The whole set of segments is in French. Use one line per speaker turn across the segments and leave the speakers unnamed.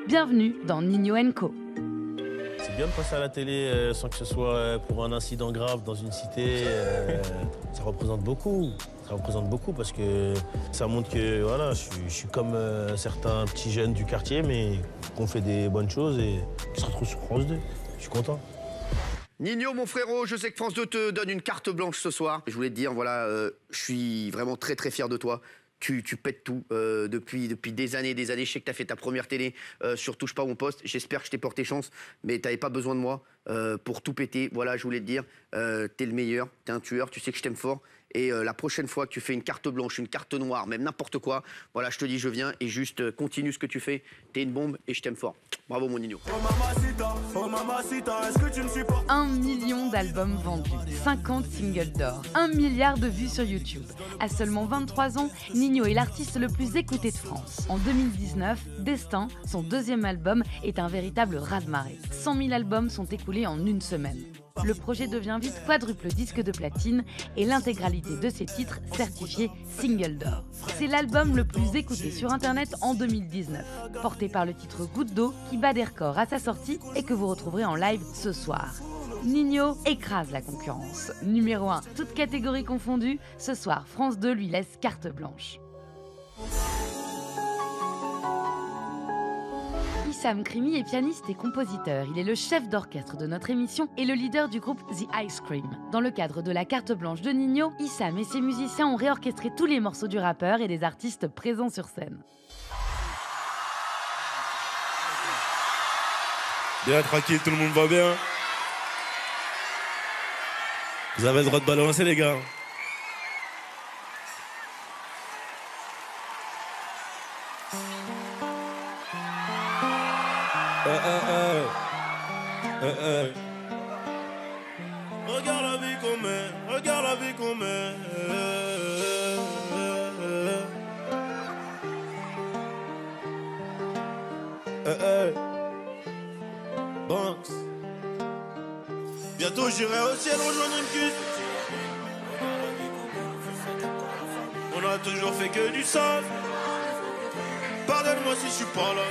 Bienvenue dans Nino & Co.
C'est bien de passer à la télé sans que ce soit pour un incident grave dans une cité. Ça représente beaucoup. Ça représente beaucoup parce que ça montre que voilà, je suis comme certains petits jeunes du quartier, mais qu'on fait des bonnes choses et qui se retrouvent sur France 2. Je suis content.
Nino, mon frérot, je sais que France 2 te donne une carte blanche ce soir. Je voulais te dire, voilà, je suis vraiment très très fier de toi. Tu pètes tout depuis des années. Je sais que tu as fait ta première télé sur Touche pas mon poste. J'espère que je t'ai porté chance, mais tu n'avais pas besoin de moi pour tout péter. Voilà, je voulais te dire, t'es le meilleur, t'es un tueur, tu sais que je t'aime fort. Et la prochaine fois que tu fais une carte blanche, une carte noire, même n'importe quoi, voilà, je te dis, je viens et juste continue ce que tu fais. T'es une bombe et je t'aime fort. Bravo, mon Nino.
1 million d'albums vendus, 50 singles d'or, 1 milliard de vues sur YouTube. À seulement 23 ans, Nino est l'artiste le plus écouté de France. En 2019, Destin, son deuxième album, est un véritable raz-de-marée. 100 000 albums sont écoulés en une semaine. Le projet devient vite quadruple disque de platine et l'intégralité de ses titres certifiés single d'or. C'est l'album le plus écouté sur Internet en 2019, porté par le titre Goutte d'eau qui bat des records à sa sortie et que vous retrouverez en live ce soir. Nino écrase la concurrence. Numéro 1, toutes catégories confondues, ce soir France 2 lui laisse carte blanche. Issam Krimi est pianiste et compositeur. Il est le chef d'orchestre de notre émission et le leader du groupe The Ice Cream. Dans le cadre de la carte blanche de Nino, Issam et ses musiciens ont réorchestré tous les morceaux du rappeur et des artistes présents sur scène.
Bien tranquille, tout le monde va bien. Vous avez le droit de balancer, les gars. Regarde la vie qu'on mène, regarde la vie qu'on mène. Banks. Bientôt j'irai au ciel rejoindre une cuisse. On a toujours fait que du sale. Pardonne-moi si je suis pas là.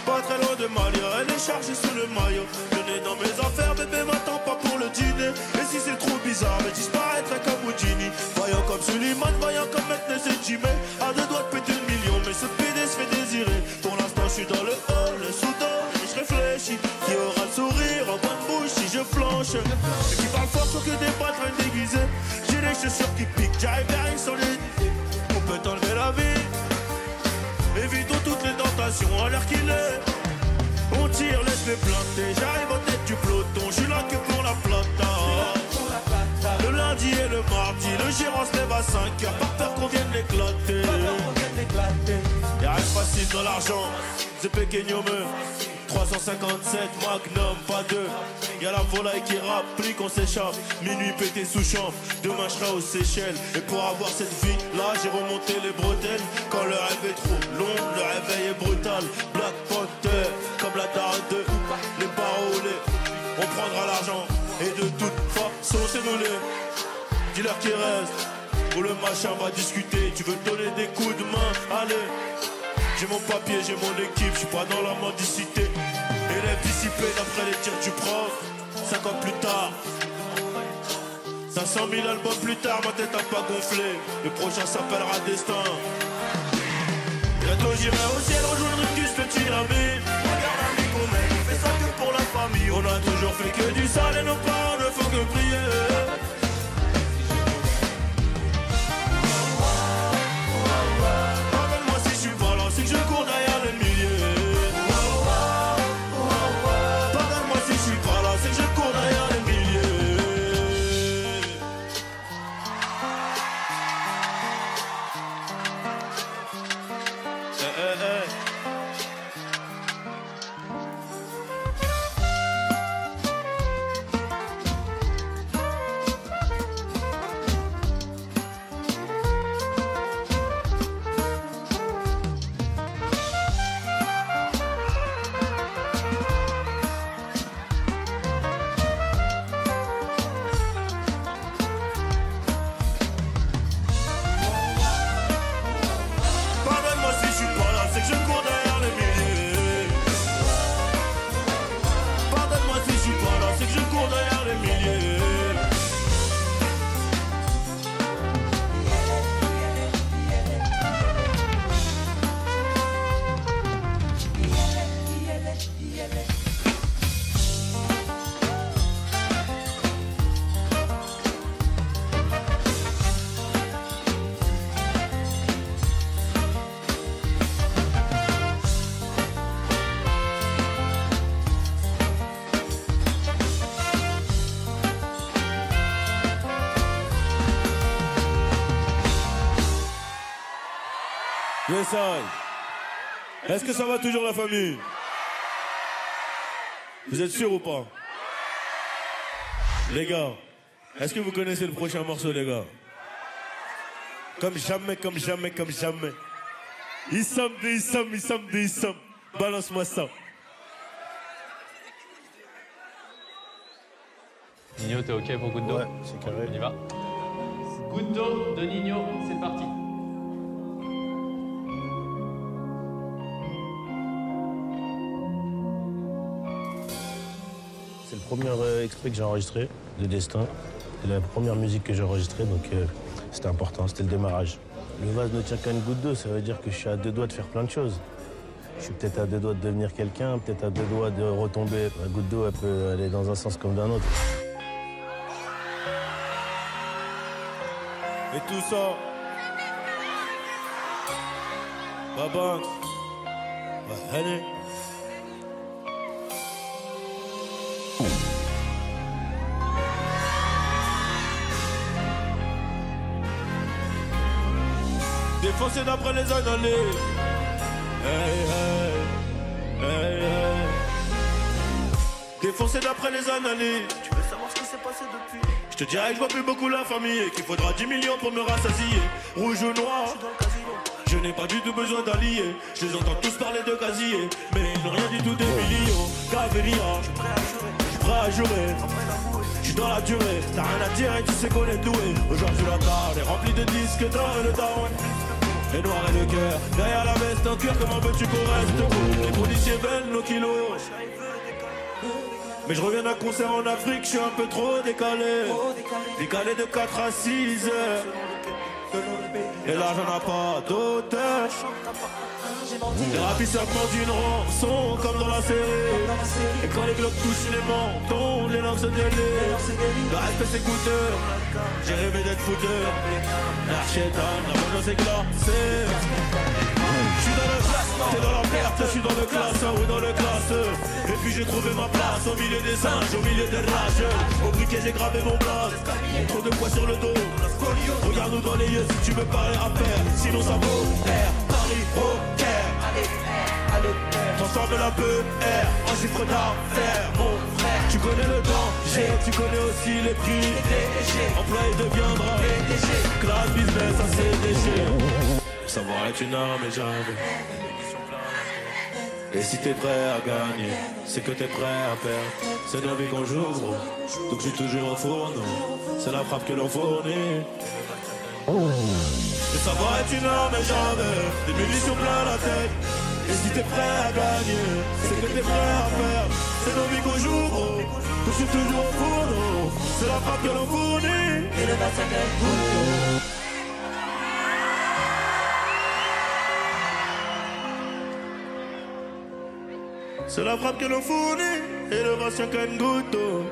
Pas très loin de Malia, elle est chargée sous le maillot. Je n'ai dans mes affaires, bébé m'attends pas pour le dîner. Et si c'est trop bizarre, mais disparaîtrait comme Houdini. Voyant comme Suleiman, voyant comme Metnes et Jimé. À deux doigts de péter le million, mais ce PD se fait désirer. Pour l'instant je suis dans le hall, le soudan, et je réfléchis. Qui aura le sourire en bonne bouche si je flanche. Et qui parle fort sur que des patrons déguisés. J'ai les chaussures qui piquent, j'arrive vers une solide. On peut enlever la vie. Évitons toutes les tentations à l'heure qu'il est. On tire, laisse-les planter. J'arrive en tête du peloton, je suis là que pour la plata. Le lundi et le mardi, le gérant se lève à 5h. Pas peur qu'on vienne l'éclater. Y'a rien facile dans l'argent, c'est pequeño me 357 Magnum, pas deux. Y'a la volaille qui rapplique, on s'échappe. Minuit pété sous chambre, demain je serai aux Seychelles. Et pour avoir cette vie là, j'ai remonté les bretelles. Quand le rêve est trop long, le réveil est brutal. Black Panther, comme la tarde de les paroles. On prendra l'argent, et de toute façon c'est nous les dealers qui restent. Où le machin va discuter, tu veux donner des coups de main, allez. J'ai mon papier, j'ai mon équipe, je suis pas dans la mendicité. Élève dissipé d'après les tirs du prof. 5 ans plus tard, 500 000 albums plus tard, ma tête a pas gonflé. Le prochain s'appellera Destin. Bientôt j'irai au ciel rejoindre une cuisse, le tsunami. Regarde la vie qu'on mène, on fait ça que pour la famille. On a toujours fait que du sale et nos parents ne font que prier. Versailles. Est-ce que ça va toujours la famille? Vous êtes sûr ou pas? Les gars, est-ce que vous connaissez le prochain morceau, les gars? Comme jamais, comme jamais, comme jamais. Issam. Balance-moi ça.
Nino, t'es ok pour goutte d'eau?
Ouais, c'est carré.
On y va. Goutte d'eau de Nino, c'est parti.
C'est le premier extrait que j'ai enregistré de Destin. C'est la première musique que j'ai enregistrée, donc c'était important, c'était le démarrage. Le vase ne tient qu'à une goutte d'eau, ça veut dire que je suis à 2 doigts de faire plein de choses. Je suis peut-être à 2 doigts de devenir quelqu'un, peut-être à 2 doigts de retomber. La goutte d'eau, elle peut aller dans un sens comme d'un autre.
Et tout ça. Baba. Allez. Défoncé d'après les annales. Défoncé d'après les annales. Tu veux savoir ce qui s'est passé depuis? Je te dirais que je vois plus beaucoup la famille et qu'il faudra 10 millions pour me rassasier. Rouge ou noir, je n'ai pas du tout besoin d'alliés. Je les entends tous parler de casier, mais ils n'ont rien du tout des millions. Caveria, je suis prêt à jurer. Je suis dans la durée, t'as rien à dire et tu sais qu'on est doué. Aujourd'hui la table est remplie de disques d'or et de daron. Les noirs et le cœur, derrière la veste en cuir, comment veux-tu qu'on reste beau? Les policiers veulent nos kilos. Mais je reviens d'un concert en Afrique, je suis un peu trop décalé. Décalé de 4 à 6 heures. Et là j'en ai pas d'auteur. Les rapisseurs demandent une rançon comme dans la série. Et quand les globes touchent les mentons, les langues se délient. Le respect c'est coûteux, j'ai rêvé d'être fouteur. L'archétane, la bonne c'est glacé. Je suis dans le classement, t'es dans la perte, je suis dans le classeur ou dans le classeur. Et puis j'ai trouvé ma place au milieu des singes, au milieu des rageux. Au briquet j'ai gravé mon blaze, trop de poids sur le dos. Regarde-nous dans les yeux si tu veux parler à faire, sinon ça vaut R, Paris, au Caire. Transforme la peu R en chiffre d'affaires, mon frère. Tu connais le danger, tu connais aussi les prix. Employé deviendra PDG, classe business à CDG. Savoir est une arme et jamais. Et si t'es prêt à gagner, c'est que t'es prêt à perdre. C'est la vie qu'on joue, gros. Donc je suis toujours au fourneau. C'est la frappe que l'on fournit. Le savoir est une arme et jamais. Des munitions plein la tête. Et si t'es prêt à gagner, c'est que t'es prêt à perdre. C'est nos vies qu'on joue, gros. Donc je suis toujours au fourneau. C'est la frappe que l'on fournit. Et le bassin est c'est la frappe que l'on fournit et le vase tient qu'à une goutte d'eau.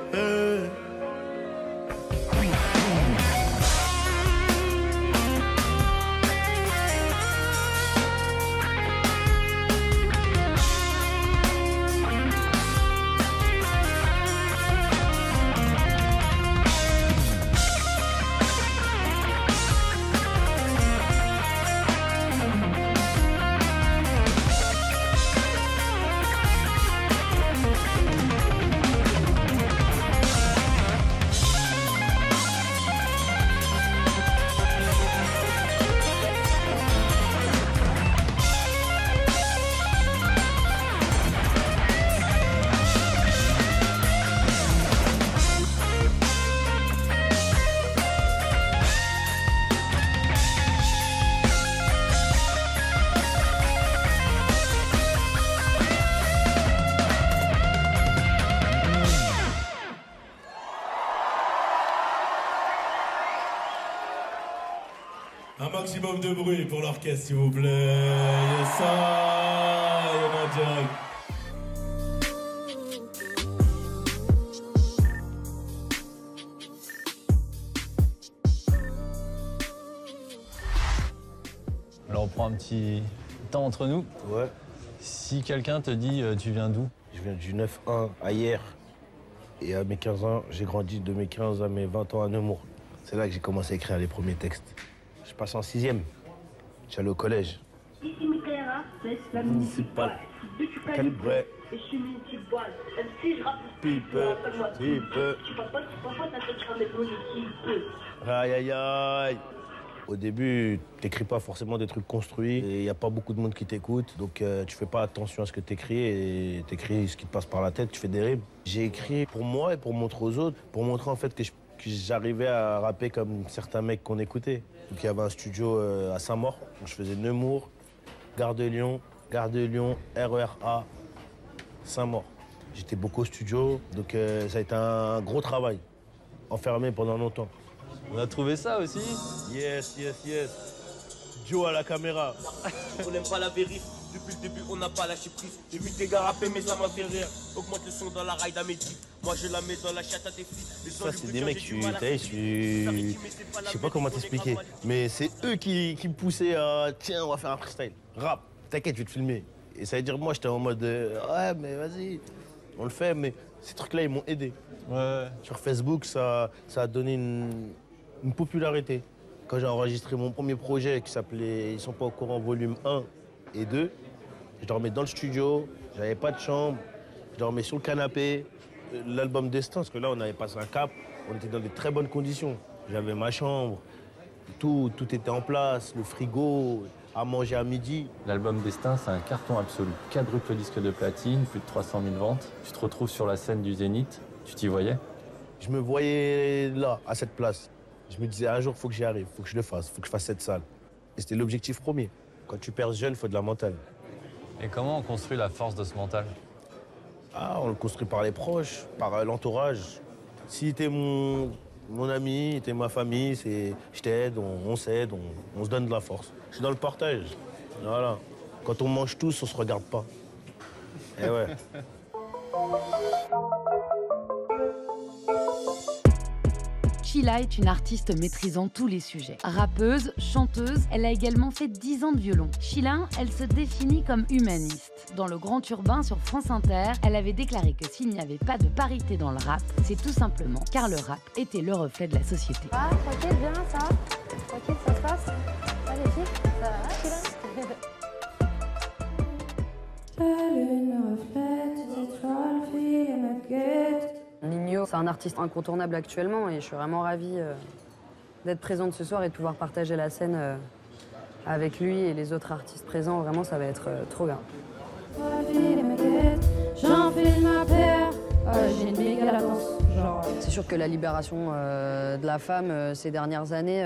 Un maximum de bruit pour l'orchestre, s'il vous plaît. Yes, ça, Jack.
Alors on prend un petit temps entre nous.
Ouais.
Si quelqu'un te dit tu viens d'où?
Je viens du 9-1 à hier. Et à mes 15 ans, j'ai grandi de mes 15 à mes 20 ans à Nemours. C'est là que j'ai commencé à écrire les premiers textes. Je passe en 6e. J'allais au collège.
Ici Michaela, c'est la
municipale. Calibré.
Et je suis municipal. Même si je rappe
Pipe, pipe.
tu vas pas t'attacher à mes mots de
Aïe, aïe, aïe. Au début, t'écris pas forcément des trucs construits et il n'y a pas beaucoup de monde qui t'écoute. Donc tu fais pas attention à ce que t'écris et t'écris ce qui te passe par la tête, tu fais des rimes. J'ai écrit pour moi et pour montrer aux autres, pour montrer en fait que j'arrivais à rapper comme certains mecs qu'on écoutait. Donc il y avait un studio à Saint-Maur, où je faisais Nemours, Gare de Lyon, RER A, Saint-Maur. J'étais beaucoup au studio, donc ça a été un gros travail, enfermé pendant longtemps.
On a trouvé ça aussi.
Yes. Joe à la caméra.
On n'aime pas la vérif. Depuis le début, on n'a pas lâché prise. J'ai vu tes gars rapper, mais ça m'a fait rire. Augmente le son dans la ride à mes types. Moi, je la mets dans la chatte à tes filles.
Ça, c'est des mecs, je sais pas comment t'expliquer. Mais c'est eux qui me poussaient à tiens, on va faire un freestyle. Rap, t'inquiète, je vais te filmer. Et ça veut dire, moi, j'étais en mode ouais, mais vas-y, on le fait. Mais ces trucs-là, ils m'ont aidé.
Ouais.
Sur Facebook, ça a donné une popularité. Quand j'ai enregistré mon premier projet qui s'appelait Ils sont pas au courant volume 1 et 2, je dormais dans le studio, j'avais pas de chambre, je dormais sur le canapé. L'album Destin, parce que là on avait passé un cap, on était dans de très bonnes conditions. J'avais ma chambre, tout était en place, le frigo, à manger à midi.
L'album Destin, c'est un carton absolu. Quadruple disque de platine, plus de 300 000 ventes. Tu te retrouves sur la scène du Zénith, tu t'y voyais?
Je me voyais là, à cette place. Je me disais, un jour, il faut que j'y arrive, il faut que je le fasse, il faut que je fasse cette salle. Et c'était l'objectif premier. Quand tu perds jeune, il faut de la mentale.
Et comment on construit la force de ce mental?
On le construit par les proches, par l'entourage. Si t'es mon ami, t'es ma famille, je t'aide, on s'aide, on se donne de la force. Je suis dans le partage. Voilà. Quand on mange tous, on se regarde pas. Eh ouais.
Sheila est une artiste maîtrisant tous les sujets. Rappeuse, chanteuse, elle a également fait 10 ans de violon. Sheila, elle se définit comme humaniste. Dans Le Grand Urbain sur France Inter, elle avait déclaré que s'il n'y avait pas de parité dans le rap, c'est tout simplement car le rap était le reflet de la société.
Ah, tranquille, bien, ça? Tranquille, ça se passe? Ah, les filles, ça va, Sheila?
La lune reflète des étoiles, fille et me guette.
Nino, c'est un artiste incontournable actuellement et je suis vraiment ravie d'être présente ce soir et de pouvoir partager la scène avec lui et les autres artistes présents. Vraiment, ça va être trop bien.
J'enfile ma paire, j'ai une big à l'avance.
C'est sûr que la libération de la femme ces dernières années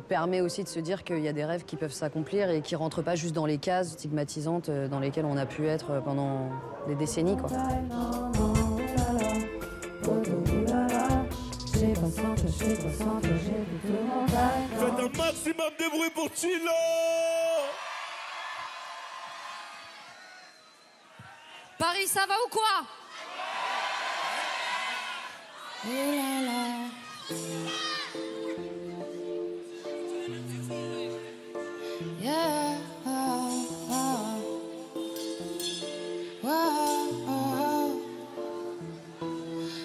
permet aussi de se dire qu'il y a des rêves qui peuvent s'accomplir et qui ne rentrent pas juste dans les cases stigmatisantes dans lesquelles on a pu être pendant des décennies, quoi.
Faites un maximum de bruit pour Chilo.
Paris, ça va ou quoi? Oh là là. Yeah.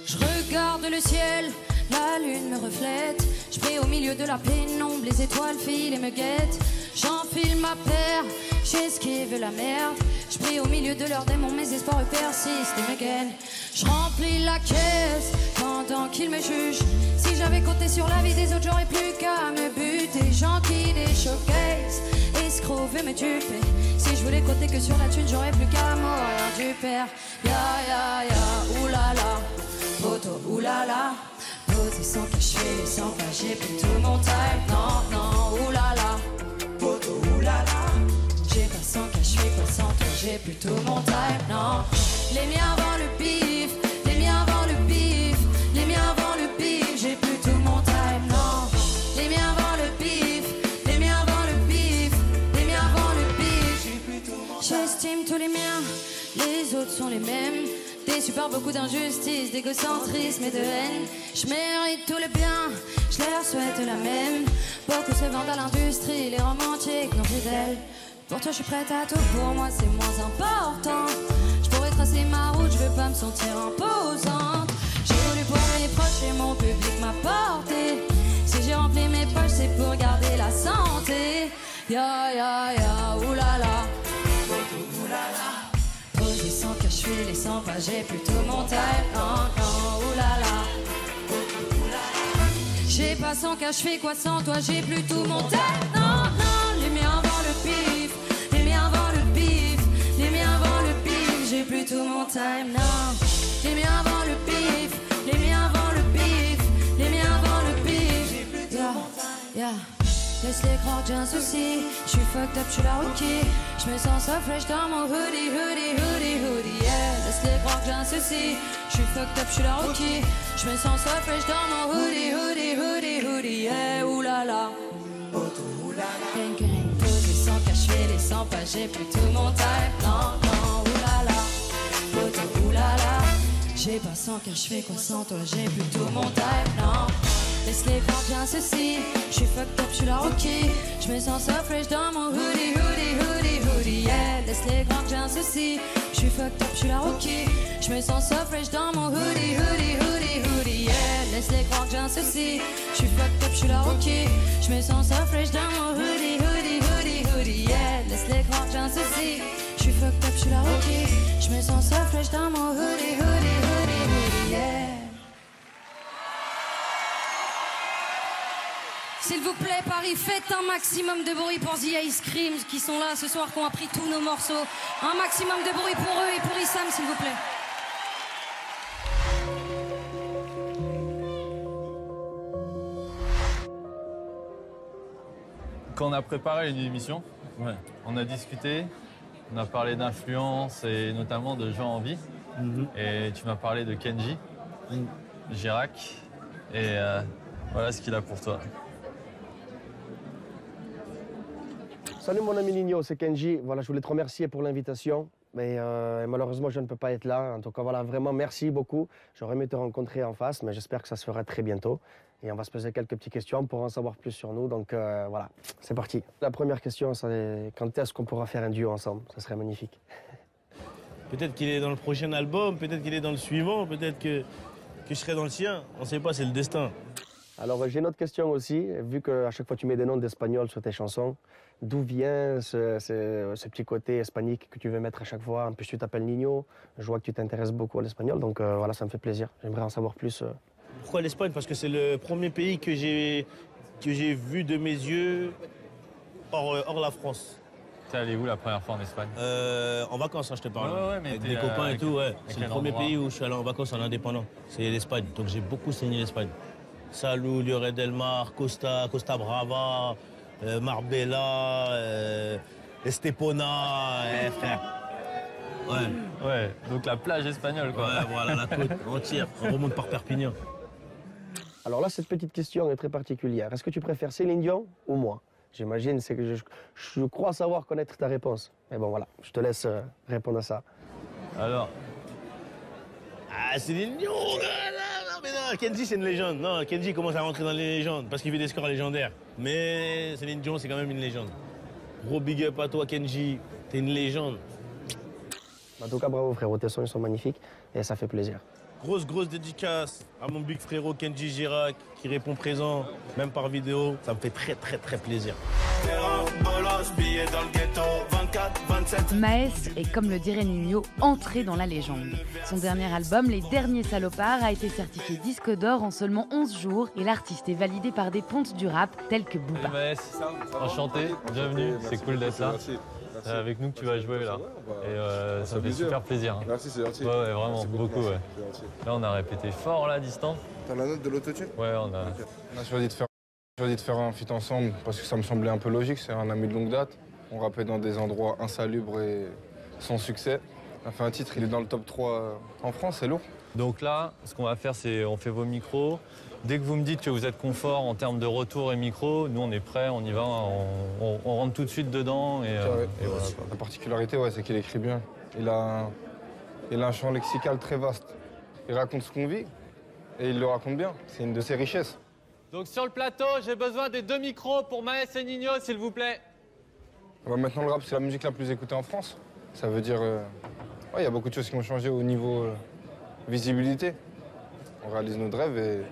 Je regarde le ciel, la lune me reflète. Je prie au milieu de la pénombre, les étoiles filent et me guettent. J'enfile ma paire, j'esquive la merde. Je prie au milieu de leurs démons, mes espoirs persistent et me gagnent. Je remplis la caisse pendant qu'ils me jugent. Si j'avais compté sur la vie des autres, j'aurais plus qu'à me buter. Gentil des showcases, escrocs veut me duper. Si je voulais compter que sur la thune, j'aurais plus qu'à mourir du père. Ya, oulala, photo, oulala. Posé sans cacher, sans cacher, plutôt mon time. Non, oulala, photo, oulala. J'ai pas sans cacher, quoi sans toi, j'ai plutôt mon time. Non, les miens avant le pif, les miens avant le pif, les miens avant le pif, j'ai plutôt mon time. Non, les miens avant le pif, les miens avant le pif, les miens avant le pif, j'ai plutôt mon time. J'estime tous les miens, les autres sont les mêmes. Déçu par beaucoup d'injustice, d'égocentrisme et de haine. Je mérite tout le bien, je leur souhaite la même. Beaucoup se vendent à l'industrie, les romantiques non fidèles. Pour toi je suis prête à tout, pour moi c'est moins important. Je pourrais tracer ma route, je veux pas me sentir imposante. J'ai voulu pour mes proches et mon public m'a porté. Si j'ai rempli mes poches c'est pour garder la santé. Ya, oulala. j'ai plutôt mon time. Non, non, oulala. J'ai pas 100 cas, je fais quoi sans toi, j'ai plutôt mon time. Non, non, les miens vendent le pif, les miens vendent le pif, les miens vendent le pif, j'ai plutôt mon time. Non, les miens vendent le pif, les miens vendent le pif, les miens vendent le pif. J'ai plutôt mon time. Yeah. Laisse-les croire que j'ai un souci. J'suis fucked up, j'suis la rookie. J'me sens so fresh dans mon hoodie, hoodie, hoodie, hoodie, yeah. Laisse-les croire que j'ai un souci. J'suis fucked up, j'suis la rookie. J'me sens so fresh dans mon hoodie, hoodie, hoodie, hoodie, yeah. Oulala. Gang, gang, posé sans cache, j'fais les 100 pas, j'ai plutôt mon type. Non, non, oulala. Auto, oulala. J'ai pas 100 cache, j'fais quoi sans toi, j'ai plutôt mon type. Non. Laisse-les croire que j'ai un souci. J'suis fucked up, j'suis la rookie. J'me sens so fresh dans mon hoodie, hoodie, hoodie, hoodie, yeah. Laisse-les croire que j'ai un souci. J'suis fucked up, j'suis la rookie. J'me sens so fresh dans mon hoodie, hoodie, hoodie, hoodie, yeah. Laisse-les croire que j'ai un souci. J'suis fucked up, j'suis la rookie. J'me sens so fresh dans mon hoodie, hoodie, hoodie, hoodie, yeah. Laisse-les croire que j'ai un souci. J'suis fucked up, j'suis la rookie. J'me sens so fresh dans mon hoodie, hoodie, hoodie, hoodie, yeah. S'il vous plaît, Paris, faites un maximum de bruit pour The Ice Cream qui sont là ce soir, qui ont appris tous nos morceaux. Un maximum de bruit pour eux et pour Issam, s'il vous plaît.
Quand on a préparé une émission, on a discuté, on a parlé d'influence et notamment de gens en vie. Et tu m'as parlé de Kenji, Girac, et voilà ce qu'il a pour toi.
Salut mon ami Nino, c'est Kenji. Voilà, je voulais te remercier pour l'invitation, mais malheureusement je ne peux pas être là. En tout cas, voilà, vraiment merci beaucoup. J'aurais aimé te rencontrer en face, mais j'espère que ça se fera très bientôt. Et on va se poser quelques petites questions pour en savoir plus sur nous. Donc voilà, c'est parti. La première question, c'est quand est-ce qu'on pourra faire un duo ensemble? Ça serait magnifique.
Peut-être qu'il est dans le prochain album, peut-être qu'il est dans le suivant, peut-être que je serai dans le sien. On ne sait pas, c'est le destin.
Alors j'ai une autre question aussi, vu qu'à chaque fois tu mets des noms d'Espagnols sur tes chansons, d'où vient ce petit côté hispanique que tu veux mettre à chaque fois? En plus tu t'appelles Nino, je vois que tu t'intéresses beaucoup à l'espagnol, donc voilà, ça me fait plaisir. J'aimerais en savoir plus.
Pourquoi l'Espagne? Parce que c'est le premier pays que j'ai vu de mes yeux hors la France.
T'es allé où la première fois en Espagne?
En vacances, hein, je te parle.
Ouais, mais
avec des copains et tout, ouais. C'est le premier
endroit?
pays où je suis allé en vacances en indépendant. C'est l'Espagne, donc j'ai beaucoup saigné l'Espagne. Salou, Lloret del Mar, Costa Brava, Marbella, Estepona, frère.
Ouais, donc la plage espagnole, quoi.
Ouais, voilà, la côte entière. On remonte par Perpignan.
Alors là, cette petite question est très particulière. Est-ce que tu préfères Céline Dion ou moi? J'imagine, c'est que je crois savoir connaître ta réponse. Mais bon, voilà, je te laisse répondre à ça.
Alors?
Ah, Céline Dion, non, mais non, Kenji, c'est une légende. Non, Kenji commence à rentrer dans les légendes parce qu'il fait des scores légendaires. Mais Céline Dion, c'est quand même une légende. Gros big up à toi, Kenji. T'es une légende.
En tout cas, bravo frérot, tes sons ils sont magnifiques et ça fait plaisir.
Grosse dédicace à mon big frérot Kenji Girac qui répond présent, même par vidéo. Ça me fait très plaisir.
Maes est, comme le dirait Nino, entré dans la légende. Son dernier album, Les Derniers Salopards, a été certifié disque d'or en seulement 11 jours et l'artiste est validé par des pontes du rap tels que Booba.
Maes, enchanté, bienvenue, c'est cool d'être là. C'est avec nous que tu vas jouer là. Et ça me fait super plaisir. Hein.
Merci, c'est gentil.
Ouais, vraiment, beaucoup. Ouais. Là, on a répété fort là, distant.
T'as la note de l'autotune?
Ouais, on a.
Okay. On a choisi de faire un feat ensemble parce que ça me semblait un peu logique. C'est un ami de longue date. On rappait dans des endroits insalubres et sans succès. On a fait un titre, il est dans le top 3 en France, c'est lourd.
Donc là, ce qu'on va faire, c'est on fait vos micros. Dès que vous me dites que vous êtes confort en termes de retour et micro, nous on est prêts, on y va, on rentre tout de suite dedans. Et voilà,
la particularité, c'est qu'il écrit bien. Il a un champ lexical très vaste. Il raconte ce qu'on vit et il le raconte bien. C'est une de ses richesses.
Donc sur le plateau, j'ai besoin des 2 micros pour Maes et Nino, s'il vous plaît.
Maintenant, le rap, c'est la musique la plus écoutée en France. Ça veut dire... il y a beaucoup de choses qui ont changé au niveau visibilité. On réalise notre rêve et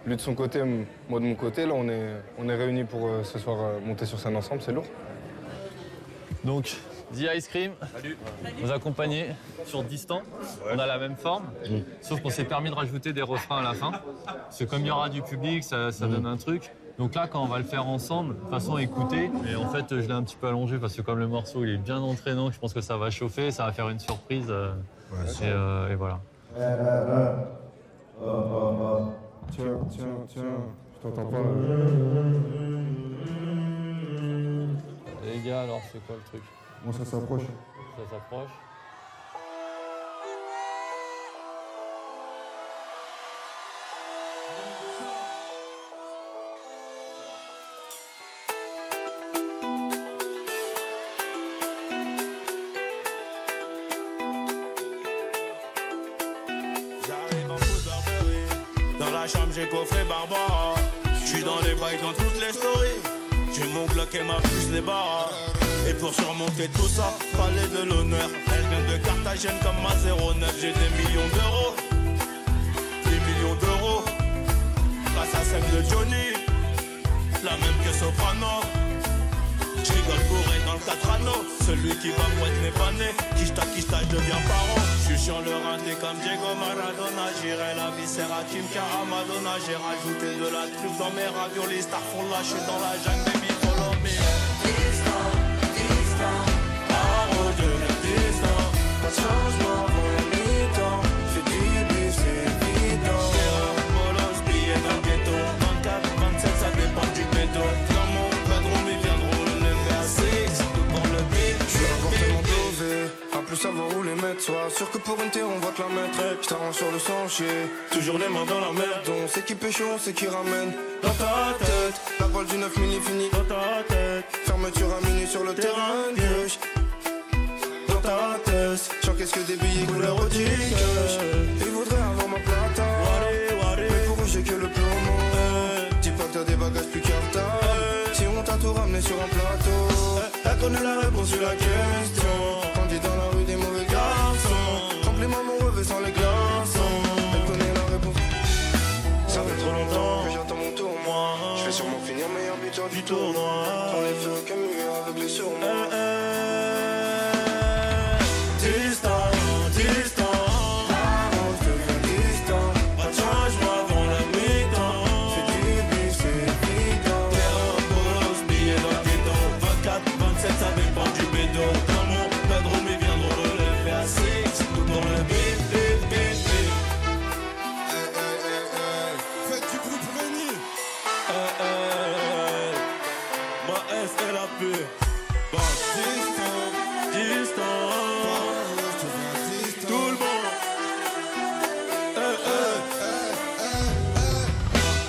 lui de son côté, moi de mon côté, là, on est réunis pour ce soir monter sur scène ensemble, c'est lourd.
Donc, The Ice Cream, vous accompagnez sur Distant. On a la même forme, sauf qu'on s'est permis de rajouter des refrains à la fin. Parce que comme il y aura du public, ça donne un truc. Donc là, quand on va le faire ensemble, de toute façon, écoutez. Et en fait, je l'ai un petit peu allongé parce que comme le morceau, il est bien entraînant, je pense que ça va chauffer, ça va faire une surprise. Et voilà.
Tiens, je t'entends pas.
Les gars, alors, c'est quoi le truc?
Bon, ça s'approche.
Ça s'approche.
Dans la chambre j'ai coffré Barbara. J'suis dans les bails dans toutes les stories. J'ai mon Glock et ma puce les barres. Et pour surmonter tout ça, fallait de l'honneur. Elle vient de Carthagène comme ma 09. J'ai des millions d'euros. Des millions d'euros. Grâce à celle de Johnny. La même que Soprano. J'rigole bourré dans le 4 anneaux. Celui qui va poète n'est pas né. Kishta, je deviens parent. J'suis sur le rinté comme Diego Maradona. J'irai la viscère à Kim Madonna. J'ai rajouté de la truffe dans mes raviolis. Stars font lâcher dans la jungle, baby, follow me. Distant, paro, je deviens distant. Pas de changement pour le mi-temps. J'fais du bif, c'est évident. Terreur, bolos, billets dans le ghetto. 24, 27, ça dépend du béton. Dans mon bedroom, ils viendront le lever à 6. Tout pour le beat.
J'suis avortement dosé, à plus savoir où les mettre. Sois sûr que pour une terre on va te la mettre. J't'arrange sur le sentier, toujours les mains dans la merde. On sait qui pêche, on sait qui ramène. Dans ta tête, la balle du 9 mm finit dans ta tête. Fermeture à minuit sur le terrain de gauche. Dans ta tête, j'encaisse que des billets couleur au ticket. Ils voudraient avoir ma plata, mais pour eux j'ai que le plomo. Dis pas que t'as des bagages plus cartables. Si on t'a tout ramené sur un plateau, elle connaît la réponse sur la question. Grandis dans la rue des mauvais garçons. Remplis-moi mon revêt sans les glaçons. Elle connaît la réponse. Ça fait trop longtemps que j'attends mon tour, moi. Je vais sûrement finir meilleur buteur du tournoi. Prends les feux comme lui avec les surnois. Distant, distant. Paro, je deviens distant. Pas de changement avant la mi-temps. C'est du bif, c'est évident. Terrain, bolos, billets dans le ghetto. 24, 27, ça dépend du bédo. Dans mon bedroom, ils viendront le lever à 6. Tout pour le bif, bif, bif, bif. Faites du groupe Rémi. Ma S est la pure. Bon, distant, distant. Tout le monde.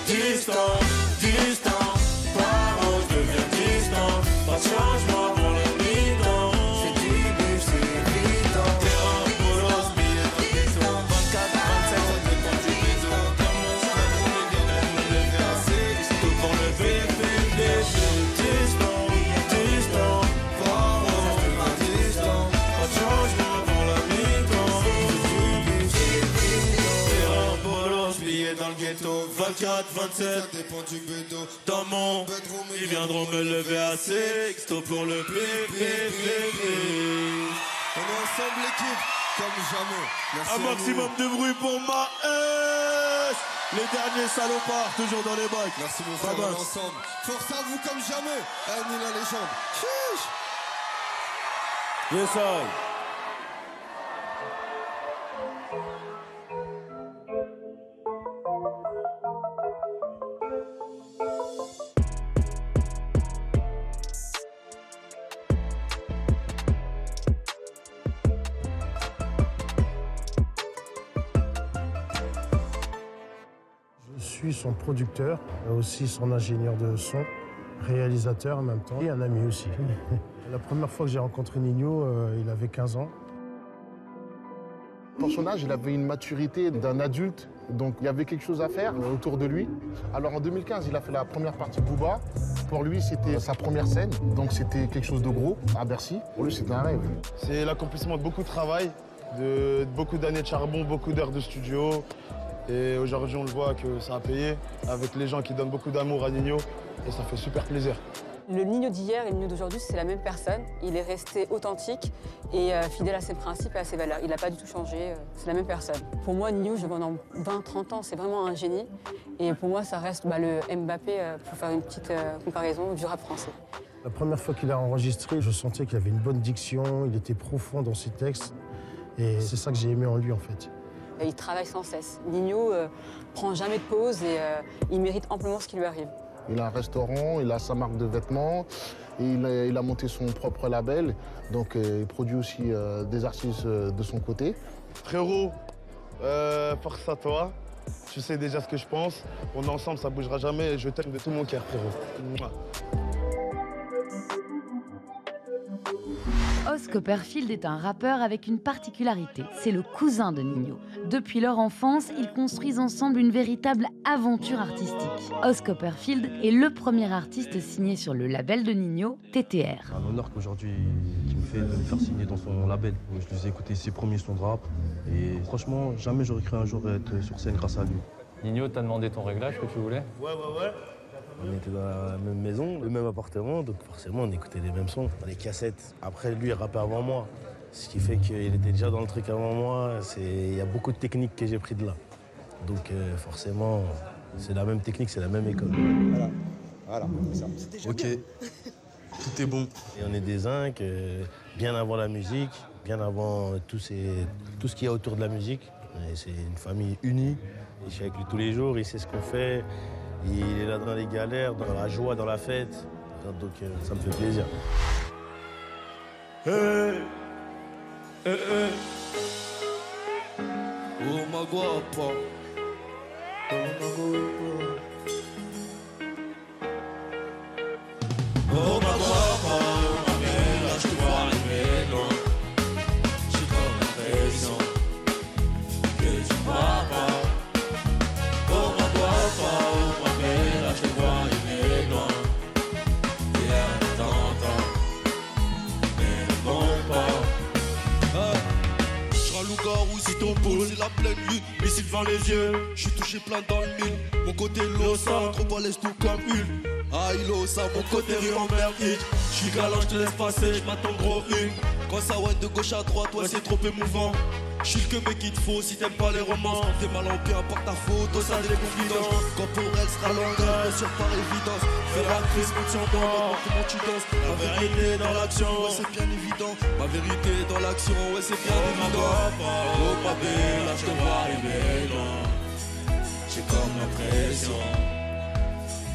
Distant, distant. Paro, je deviens distant. Pas de changement pour le mi-temps. C'est du bif, c'est évident. Terrain, bolos, billets dans le ghetto. 24, 27, ça dépend du béton. Dans mon bedroom, ils viendront me lever à 6. Tout pour le bif, bif, bif. Distant, distant. Paro, je deviens distant. Pas de changement pour le mi-temps. C'est du bif, c'est évident. Terrain, bolos, billets dans le ghetto. 24, 27, ça dépend du béton. Dans mon bedroom, ils viendront me lever à 6. Tout pour le bif, bif, bif, bif. On est ensemble l'équipe, comme jamais. Merci un maximum de bruit pour ma S. Les derniers salopards, toujours dans les bacs. Merci mon frère, on est ensemble. Force à vous comme jamais. Annie la légende. Chiche. Yes, I.
Je suis son producteur, aussi son ingénieur de son, réalisateur en même temps, et un ami aussi. La première fois que j'ai rencontré Ninho, il avait 15 ans.
Pour son âge, il avait une maturité d'un adulte, donc il y avait quelque chose à faire autour de lui. Alors en 2015, il a fait la première partie de Booba. Pour lui, c'était sa première scène, donc c'était quelque chose de gros à Bercy. Pour lui, c'était un rêve.
C'est l'accomplissement de beaucoup de travail, de beaucoup d'années de charbon, beaucoup d'heures de studio. Et aujourd'hui, on le voit que ça a payé, avec les gens qui donnent beaucoup d'amour à Ninho, et ça fait super plaisir.
Le Nino d'hier et le Nino d'aujourd'hui, c'est la même personne. Il est resté authentique et fidèle à ses principes et à ses valeurs. Il n'a pas du tout changé, c'est la même personne. Pour moi, Nino, je le vois dans 20-30 ans, c'est vraiment un génie. Et pour moi, ça reste le Mbappé, pour faire une petite comparaison, du rap français.
La première fois qu'il a enregistré, je sentais qu'il avait une bonne diction, il était profond dans ses textes. Et c'est ça que j'ai aimé en lui, en fait.
Il travaille sans cesse. Nino prend jamais de pause et il mérite amplement ce qui lui arrive.
Il a un restaurant, il a sa marque de vêtements, et il a monté son propre label, donc il produit aussi des artistes de son côté.
Frérot, force à toi, tu sais déjà ce que je pense, on est ensemble, ça bougera jamais, je t'aime de tout mon cœur, frérot. Mouah.
Os Copperfield est un rappeur avec une particularité, c'est le cousin de Nino. Depuis leur enfance, ils construisent ensemble une véritable aventure artistique. Os Copperfield est le premier artiste signé sur le label de Nino, TTR.
C'est un honneur qu'aujourd'hui qui me fait de me faire signer dans son label. Je lui ai écouté ses premiers sons de rap et franchement, jamais j'aurais cru un jour être sur scène grâce à lui.
Nino, t'as demandé ton réglage que tu voulais?
Ouais. On était dans la même maison, le même appartement, donc forcément on écoutait les mêmes sons, les cassettes. Après lui, il rappait avant moi, ce qui fait qu'il était déjà dans le truc avant moi. Il y a beaucoup de techniques que j'ai pris de là. Donc forcément, c'est la même technique, c'est la même école.
Voilà, ok, tout est bon.
Et on est des zincs, bien avant la musique, bien avant tout ce qu'il y a autour de la musique. C'est une famille unie, je suis avec lui tous les jours, il sait ce qu'on fait. Il est là dans les galères, dans la joie, dans la fête. Donc ça me fait plaisir.
Hey, hey, hey. Oh ma guapa. Oh ma guapa. Oh ma guapa, oh ma belle, je te vois arriver loin. J'ai comme l'impression que tu crois pas. Oh ma guapa, oh ma belle, je te vois arriver loin. Et un temps, mais ne bon pas. Je râle au garou si ton pose, c'est la pleine lune, missile devant les yeux. J'suis touché plein dans le mille, mon côté losa, trop balèze tout comme une. Aïe losa, mon côté rire en merdique. J'suis galant, j'te laisse passer, j'm'attends gros une. Quand ça ouais de gauche à droite, ouais c'est trop émouvant. J'suis le que mec qu'il te faut si t'aimes pas les romances. T'es mal en bien par ta photo, ça des confidences. Quand pour elle sera longueur, bien sûr par évidence. Fais l'actrice, monte sur moi, comment tu danses. La vérité dans l'action, ouais c'est bien évident. Ma vérité dans l'action, ouais c'est bien évident. Oh ma belle, là j'te vois arriver loin. J'ai comme l'impression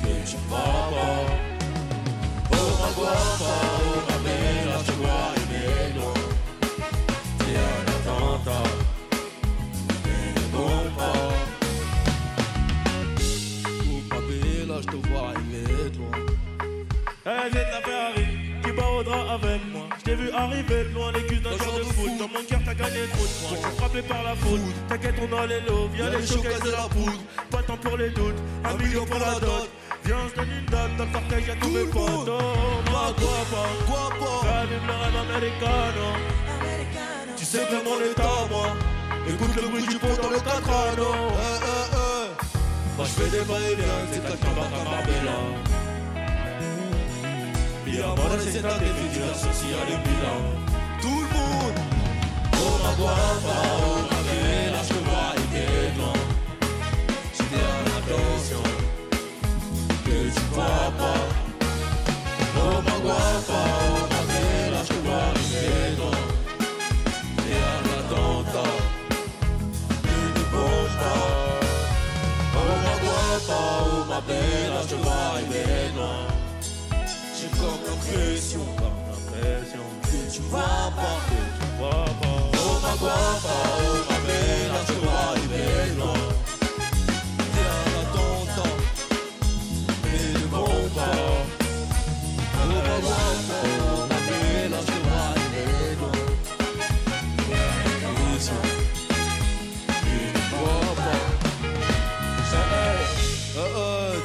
que tu pars pas. Oh ma guapa, oh ma belle, là j'te vois arriver loin. T'es un attentat, mais ne bon pas. Oh ma belle, là j'te vois arriver loin.
Hey, j'ai de la Ferrari qui barodera avec moi. J't'ai vu arriver de loin, les culs d'un genre de foot. Dans mon cœur, t'as gagné trop de points. J'suis frappé par la faute. T'inquiète, on a les lots. Viens les showcases de la poudre. Pas de temps pour les doutes. 1 million pour la dot. Viens, j'te donne une date. Dans le cortège, y'a tous mes potes. Oh, ma guapa. J'allume le rêve americano. Tu sais que le monde est à moi. Écoute le bruit du pont dans le 4 anneaux. Moi, j'fais des va-et-vient. C'est ta chambre à Marbella. Via moda c'est ta définition sociale et bilan. Tout le monde. Oh ma guapa, oh ma belle, là je te vois arriver loin. J'étais en attention que tu crois pas. Oh ma guapa, oh ma belle, là je te vois arriver loin. Et un attentat, une bombe pas. Oh ma guapa, oh ma belle, là je te vois arriver loin. J'ai comme l'impression que tu vois pas, Oh ma guapa, oh ma belle, là je te vois arriver loin. T'es un attentat, mais ne bon pas. Oh ma guapa, oh ma belle, là je te vois arriver loin. L'impression que ne vois pas.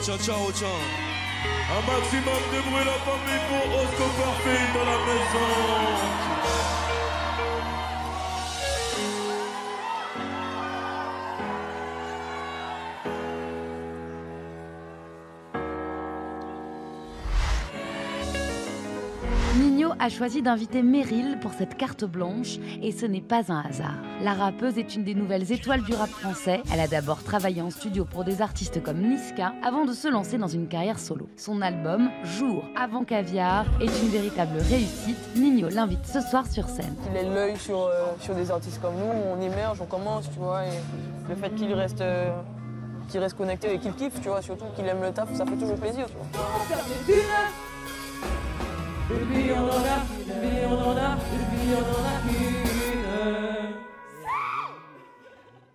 Tiens, tiens. Un maximum de bruit, la famille pour Os Copperfield dans la maison.
a choisi d'inviter Meryl pour cette carte blanche et ce n'est pas un hasard. La rappeuse est une des nouvelles étoiles du rap français. Elle a d'abord travaillé en studio pour des artistes comme Niska avant de se lancer dans une carrière solo. Son album, Jour avant Caviar, est une véritable réussite. Nino l'invite ce soir sur scène.
Il a l'œil sur des artistes comme nous, on émerge, on commence, tu vois, et le fait qu'il reste connecté et qu'il kiffe, tu vois, surtout qu'il aime le taf, ça fait toujours plaisir, tu vois.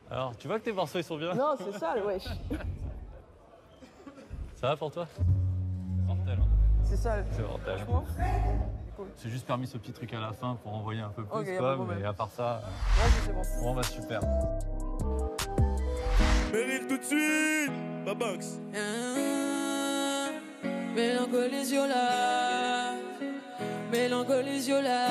Alors, tu vois que tes morceaux ils sont bien?
Non, c'est ça, wesh.
Ça va pour toi? Mortel.
C'est ça.
C'est mortel. C'est juste permis ce petit truc à la fin pour envoyer un peu plus,
okay,
quoi, mais à part ça,
c'est bon.
Bon, bah super.
Meryl tout de suite, Babanks.
Mélancolie sur la, mélancolie sur la,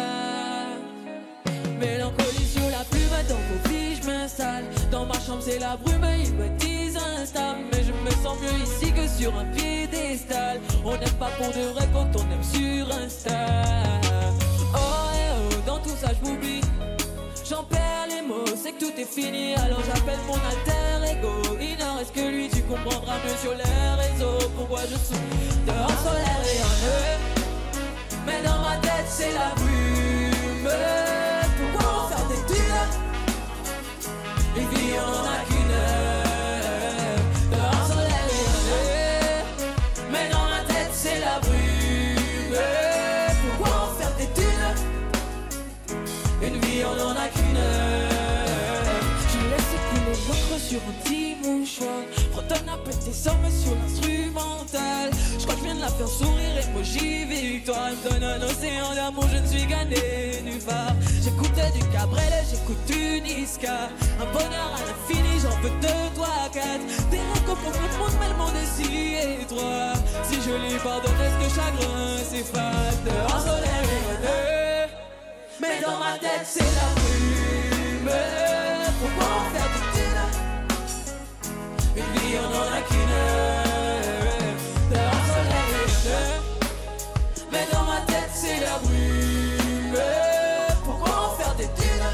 mélancolie sur la plume. Dans vos filles, je m'installe. Dans ma chambre, c'est la brume, ils me disent instable. Mais je me sens mieux ici que sur un piédestal. On n'aime pas pour de vrai quand on aime sur Insta. Oh, dans tout ça, je m'oublie. J'en perds les mots, c'est que tout est fini. Alors j'appelle mon alter ego. Il n'en reste que lui, tu comprendras mieux sur les réseaux. Pourquoi je souris dehors soleil rayonneux. Mais dans ma tête c'est la brume. Pourquoi en faire des thunes? Les vies on en a qu'une. Dehors soleil rayonneux. Mais dans ma tête c'est la brume. Pourquoi en faire des thunes? Une vie on en a qu'une. Je laisse couler l'encre sur un petit mouchoir. Fredonne à péter sommes sur l'instrumental. Je crois que je viens de la faire sourire, emoji victoire. Elle me donne un océan d'amour, je ne suis gagné nulle part. J'écoutais du Cabrel et j'écoute du Niska. Un bonheur à l'infini, j'en veux 2, 3, 4. Des rêves qu'on confronte, mais le monde est si étroit. Si je lui pardonne, est-ce que chagrin s'efface? Dehors soleil rayonneux. Mais dans ma tête c'est la brume. Pourquoi en faire des thunes? Une vie on en a qu'une. Dehors soleil rayonneux. Mais dans ma tête c'est la brume. Pourquoi en faire des thunes?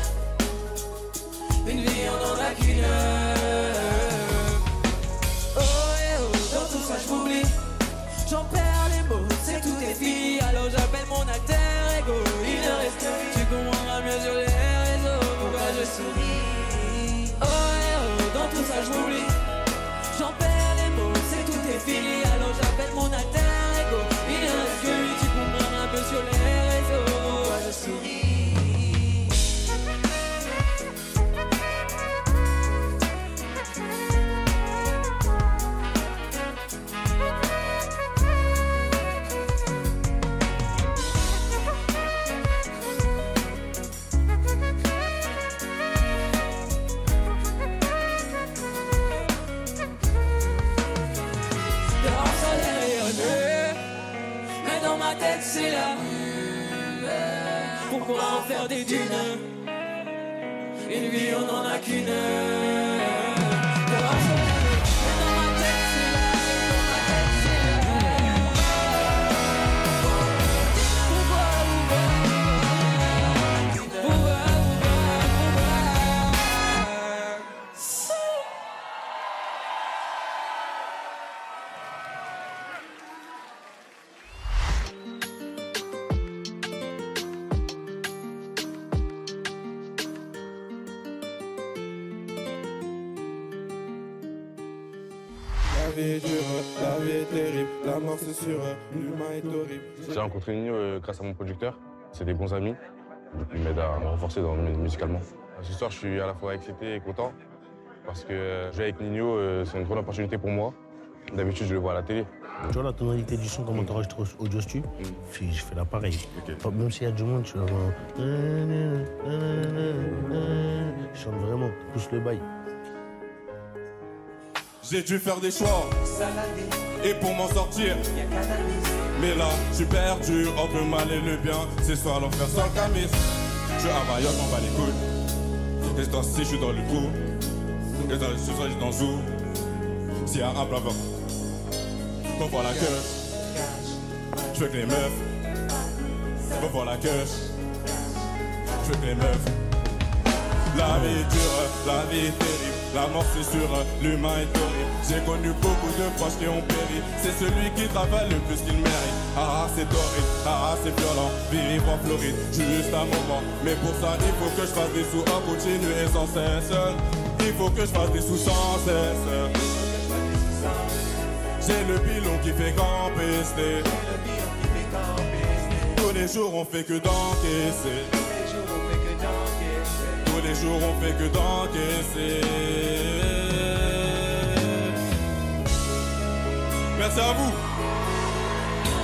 Une vie on en a qu'une. Oh, dans tout ça je m'oublie. J'en perds les mots, c'est tout est fini. Alors j'appelle mon alter ego. Il ne reste que lui, tu comprendras mieux sur les réseaux. Pourquoi je souris? Oh, dans tout ça je m'oublie. J'en perds les mots, c'est tout est fini. Alors j'appelle mon alter ego. Il ne reste que lui, tu comprendras mieux sur les réseaux. Pourquoi je souris? C'est la rue. Pourquoi en faire des dunes? Une vie on en a qu'une.
La vie est dure, la vie est terrible, la mort c'est sûr, l'humain est horrible.
J'ai rencontré Nino grâce à mon producteur, c'est des bons amis, il m'aide à me renforcer musicalement. Ce soir je suis à la fois excité et content, parce que jouer avec Nino c'est une grande opportunité pour moi. D'habitude je le vois à la télé.
Tu vois la tonalité du son, comment t'enregistres Audio Studio, je fais là pareil. Okay. Même s'il y a du monde, je chante vraiment, pousse le bail.
J'ai dû faire des choix, et pour m'en sortir, mais là, je suis perdu entre le mal et le bien. C'est soit l'enfer, soit le camis. Je suis à Mayotte, on bat les couilles. Et ce temps-ci, je suis dans le coup. Et dans le sous-sol, je suis dans le zoo. S'il y a un plat, qu'on voit la queue. Je veux que les meufs
Va voir la queue. Je veux des meufs. La vie est dure, la vie est terrible. La mort c'est sûr, l'humain est horrible. J'ai connu beaucoup de proches qui ont péri. C'est celui qui travaille le plus qu'il mérite. Ah c'est horrible, ah c'est violent. Vivre en Floride, juste un moment. Mais pour ça il faut que je fasse des sous à continuer sans cesse. Il faut que je fasse des sous sans cesse. J'ai le pilon qui fait qu'empester. Tous les jours on fait que d'encaisser. Tous les jours on fait que d'encaisser. Merci à vous.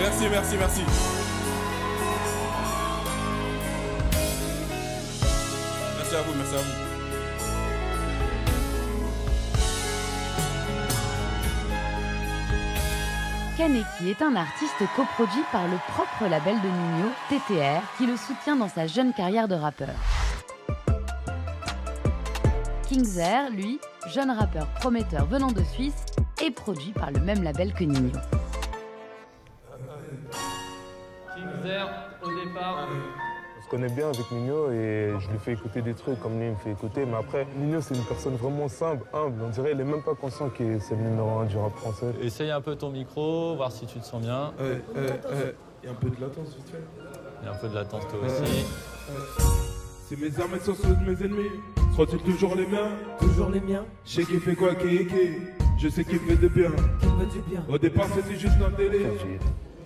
Merci, merci, merci. Merci à vous, merci à vous.
Kaneki est un artiste coproduit par le propre label de Ninho, TTR, qui le soutient dans sa jeune carrière de rappeur. Kingzer, lui, jeune rappeur prometteur venant de Suisse, est produit par le même label que Ninho.
Kingzer, au départ.
On se connaît bien avec Ninho et je lui fais écouter des trucs comme lui me fait écouter. Mais après, Ninho, c'est une personne vraiment simple, humble. On dirait qu'il n'est même pas conscient que c'est le numéro 1 du rap français.
Essaye un peu ton micro, voir si tu te sens bien.
Il y a un peu de latence, vite fait.
Il y a un peu de latence, toi aussi.
Si mes armes sont ceux de mes ennemis, seront-ils toujours les miens? Toujours les miens. Je sais qui fait quoi, qui. Je sais qui fait de bien. Au départ, c'était juste un délai.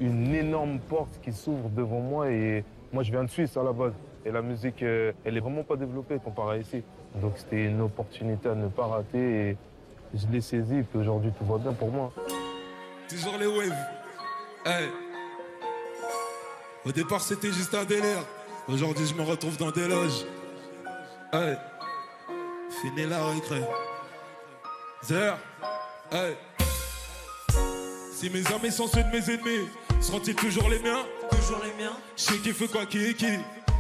J'ai une énorme porte qui s'ouvre devant moi et moi, je viens de Suisse à la base. Et la musique, elle est vraiment pas développée comparée à ici. Donc c'était une opportunité à ne pas rater et je l'ai saisie. Et puis aujourd'hui, tout va bien pour moi.
Toujours les waves. Hey. Au départ, c'était juste un délire. Aujourd'hui, je me retrouve dans des loges. Hey. Fini la récré. Zer. Hey. Si mes amis sont ceux de mes ennemis, seront-ils toujours les miens? Toujours les miens. Je sais qui fait quoi, qui.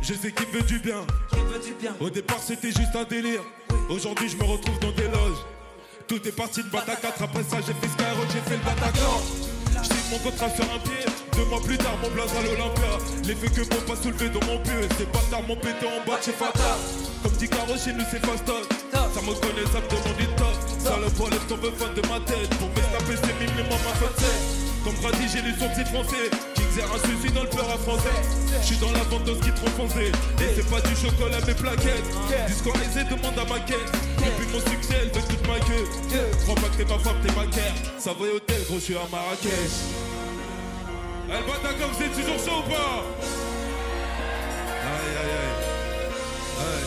Je sais qui veut du bien. Au départ, c'était juste un délire. Aujourd'hui, je me retrouve dans des loges. Tout est parti de Bata 4. Après ça, j'ai fait Skyrock, j'ai fait le Bataclan. Je signe mon contrat sur un pied. 2 mois plus tard, mon blaze à l'Olympia. L'effet que bon pas soulevé dans mon pied. Ces bâtards m'ont pété en bas de chez Fata. Comme dit Caro, chez nous, c'est fastoche. Ça me connaît, ça me demande une top. Salope, laisse tomber fan de ma tête. Pour me taper, c'est mime, les moments ma faute. Comme Brady, j'ai les sourcils français. Kingzer, un suicide dans le peur à français. J'suis dans la vente de ski trop foncé. Et c'est pas du chocolat, mes plaquettes. Discord aisé, demande à ma quête. Depuis mon succès, elle veut toute ma queue. Crois pas que t'es ma femme, t'es ma guerre. Ça va au hôtel, gros, j'suis à Marrakech. Elle bat d'accord, vous êtes toujours chaud ou pas? Aïe, aïe, aïe.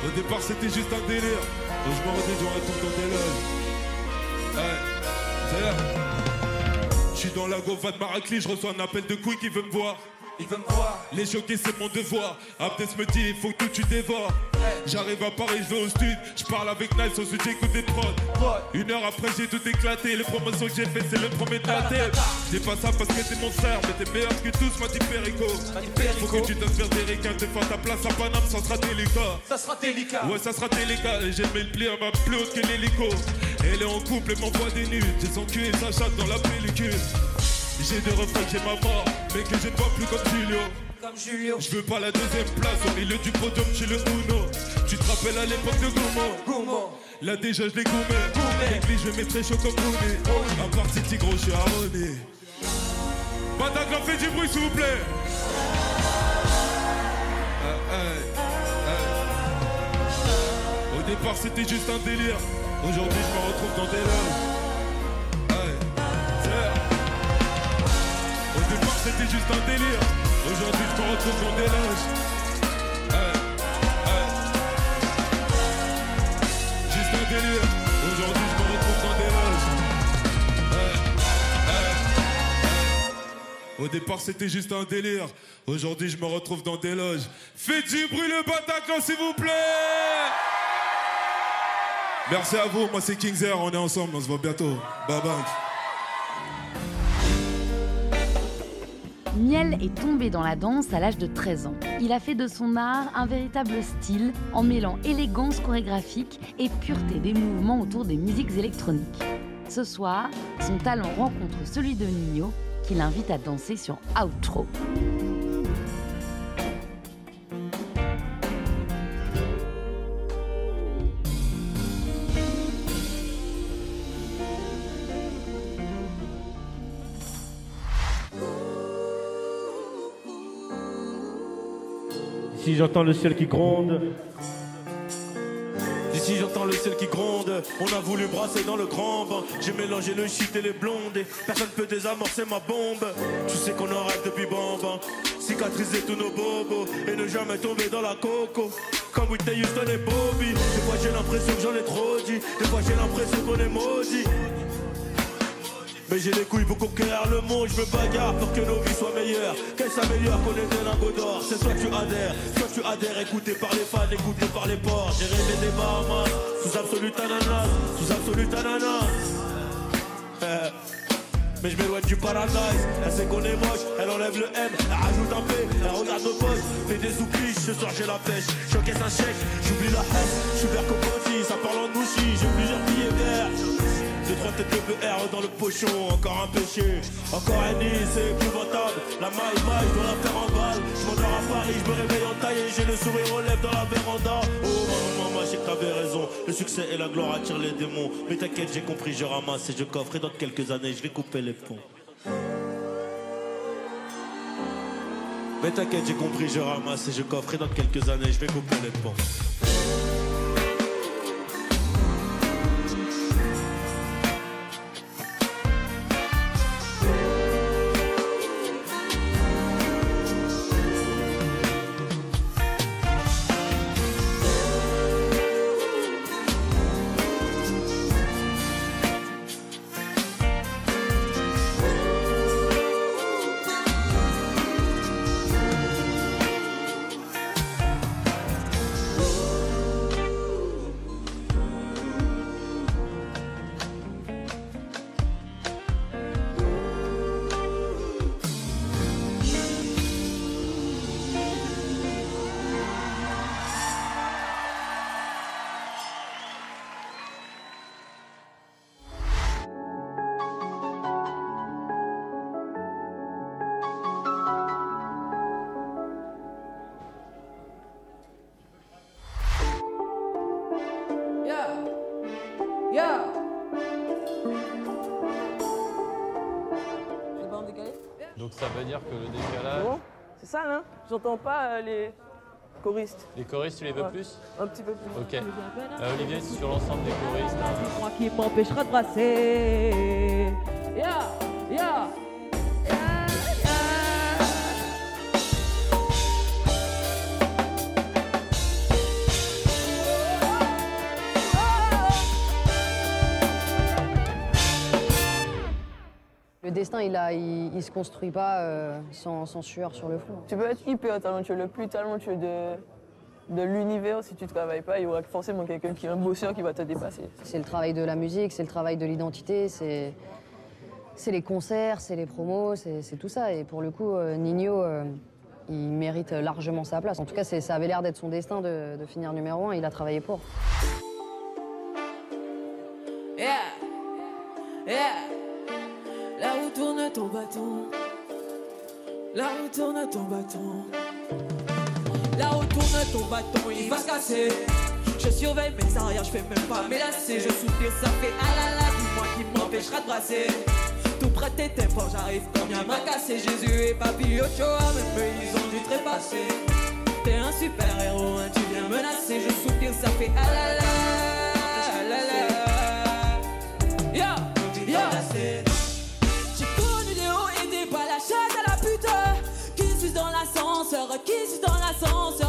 Au départ, c'était juste un délire. Je me redis, j'en retourne dans des loges. Je suis dans la Gova de Maracli, je reçois un appel de Couille qui veut me voir. Il veut me voir. Les choquer, c'est mon devoir. Abdes me dit, il faut que tu dévores. J'arrive à Paris, je vais au stud. Je parle avec Nice, au sud, j'écoute des prods. 1 heure après, j'ai tout éclaté. Les promotions que j'ai fait, c'est le premier de la tête. Je dis pas ça parce que t'es mon frère, mais t'es meilleur que tous, m'a dit Perico. Faut que tu te fasses faire des requins, te fasses ta place à Paname, ça sera délicat. Ça sera délicat. Ouais, ça sera délicat. Et j'ai mis le pli à ma plus haute que l'hélico. Elle est en couple et m'envoie des nudes. J'ai son cul et sa chatte dans la pellicule. J'ai des refrains que j'ai ma mort, mais que je ne vois plus comme Julio. Je veux pas la deuxième place, au milieu du podium, j'ai le Uno. Tu te rappelles à l'époque de Gourmand? Là déjà je l'ai gourmé. Avec lui je mettrai chaud comme Rooney. À part City gros, je suis arronné. Bataclan, fait du bruit s'il vous plaît. Au départ c'était juste un délire. Aujourd'hui je me retrouve dans des loges. Au départ c'était juste un délire. Aujourd'hui je me retrouve dans des loges. Juste un délire. Aujourd'hui je me retrouve dans des loges. Au départ c'était juste un délire. Aujourd'hui je me retrouve dans des loges. Faites du bruit le Bataclan s'il vous plaît. Merci à vous, moi c'est Kingzer, on est ensemble, on se voit bientôt. Bye bye.
Miel est tombé dans la danse à l'âge de 13 ans. Il a fait de son art un véritable style en mêlant élégance chorégraphique et pureté des mouvements autour des musiques électroniques. Ce soir, son talent rencontre celui de Ninho qui l'invite à danser sur Outro.
D'ici j'entends le ciel qui gronde.
D'ici j'entends le ciel qui gronde. On a voulu brasser dans le grand bain. J'ai mélangé le shit et les blondes et personne peut désamorcer ma bombe. Tu sais qu'on en rêve depuis bambin. Cicatriser tous nos bobos et ne jamais tomber dans la coco. Comme Whitney Houston et Bobby. Des fois j'ai l'impression que j'en ai trop dit. Des fois j'ai l'impression qu'on est maudit. Mais j'ai les couilles pour conquérir le monde, je me bagarre pour que nos vies soient meilleures. Qu'elles s'améliorent, qu'on ait des lingots d'or. C'est soit tu adhères, écouté par les fans, écouté par les porcs. J'ai rêvé des Bahamas, sous absolute ananas, sous absolute ananas. Mais je m'éloigne du paradise. Elle sait qu'on est moche, elle enlève le M, elle rajoute un P, elle regarde nos poches, fait des oublies, ce soir j'ai la pêche. J'encaisse un chèque, j'oublie la haine, je suis vert cocotti, ça parle en nouchi, j'ai plusieurs billets verts. 2-3 têtes de BR dans le pochon, encore un péché, encore un nid, c'est épouvantable. La maille, je dois la faire en balle. Je m'endors à Paris, je me réveille en taille et j'ai le sourire aux lèvres dans la véranda. Oh maman, je sais que t'avais raison, le succès et la gloire attirent les démons. Mais t'inquiète, j'ai compris, je ramasse et je coffre et dans quelques années je vais couper les ponts. Mais t'inquiète, j'ai compris, je ramasse et je coffre et dans quelques années je vais couper les ponts.
Donc ça veut dire que le décalage...
Bon, c'est ça là. J'entends pas les choristes.
Les choristes, tu les veux plus?
Un petit peu plus.
Ok. Olivier, c'est sur l'ensemble des choristes.
Moi qui m'empêchera de brasser.
Le destin, il se construit pas sans sueur sur le front.
Tu peux être hyper talentueux, le plus talentueux de l'univers. Si tu ne travailles pas, il y aura forcément quelqu'un qui est un bosseur qui va te dépasser.
C'est le travail de la musique, c'est le travail de l'identité, c'est les concerts, c'est les promos, c'est tout ça. Et pour le coup, Ninho, il mérite largement sa place. En tout cas, ça avait l'air d'être son destin de finir numéro 1, il a travaillé pour.
Là où tourne ton bâton, là où tourne ton bâton, là où tourne ton bâton, il va se casser. Je surveille mes arrières, je fais même pas mes lacets. Je soupire, ça fait ah là là, dis-moi qui m'empêchera de brasser. Tout près de tes forts, j'arrive comme bien m'a cassé. Jésus et Papy Ochoa, même eux ils ont dû trépasser. T'es un super héros, hein, tu viens menacer. Je soupire, ça fait ah là là, ah là là. J'ai connu des hauts et des bas, la chatte à la pute. Qui suis dans l'ascenseur,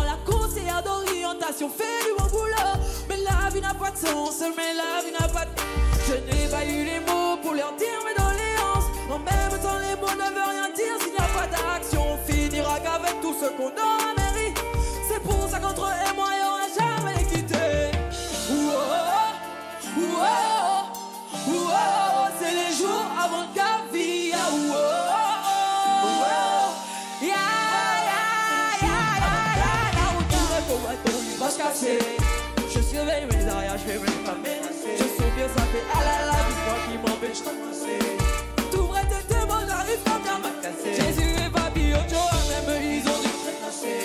la conseillère d'orientation fait du bon boulot. Mais la vie n'a pas de sens, mais la vie n'a pas de... Je n'ai pas eu les mots pour leur dire mes doléances. En même temps les mots ne veulent rien dire s'il n'y a pas d'action. On finira qu'avec tout ce qu'on aura mérité. C'est pour ça qu'entre eux et moi il n'y aura jamais l'équité. C'est les jours avant le Gavi. Je surveille mes arrières, je fais même pas menacer. Je soupire, ça fait ah là là, dis-moi qui m'empêche de passer. Tout vrai de tes mots, j'arrive pas bien m'a cassé. Jésus et Papy Ochoa, même eux ils ont dû trépasser.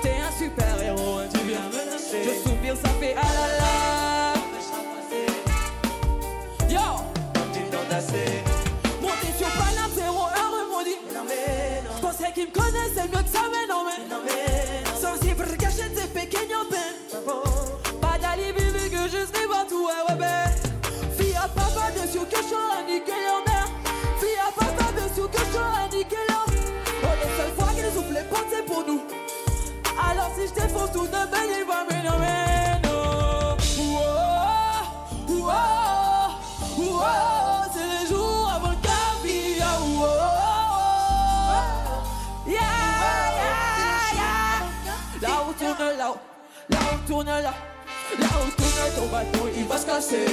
T'es un super héros, tu viens menacer. Je soupire, ça fait ah là là. Monter sur Paname, zéro heureux maudit. Je pensais qu'ils me connaissaient mieux que ça, mais non mais. Sensible je défonce tout un bain, il va m'énerver. C'est les jours avant le caviar. Là où tourne là, là où tourne là, là où tourne ton bâton, il va se casser.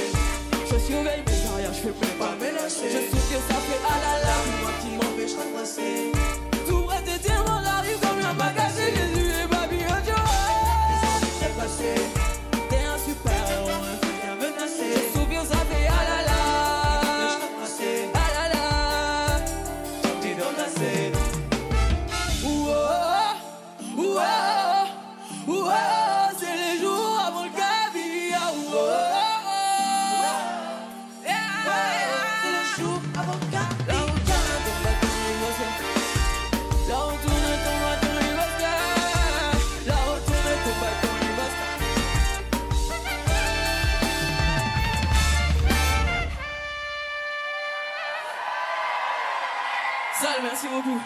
Je surveille mes arrières, je fais même pas me lâcher. Je sais que ça fait ah là là, moi qui m'empêche de passer. Tout vrai tes diamants, j'arrive comme un bagage. Jésus et Baby Ojo. Les envies de passer. T'es un super héros, un truc à menacer. Je souviens ça fait ah là là. Ah là là. Tant que dans la scène. C'est les jours avant le caviar. C'est les jours avant le caviar. Là où tourne ton bâton, il va se casser. Là où tourne ton bâton, il va se casser. Là où tourne ton bâton, il va se casser. Sale, merci beaucoup.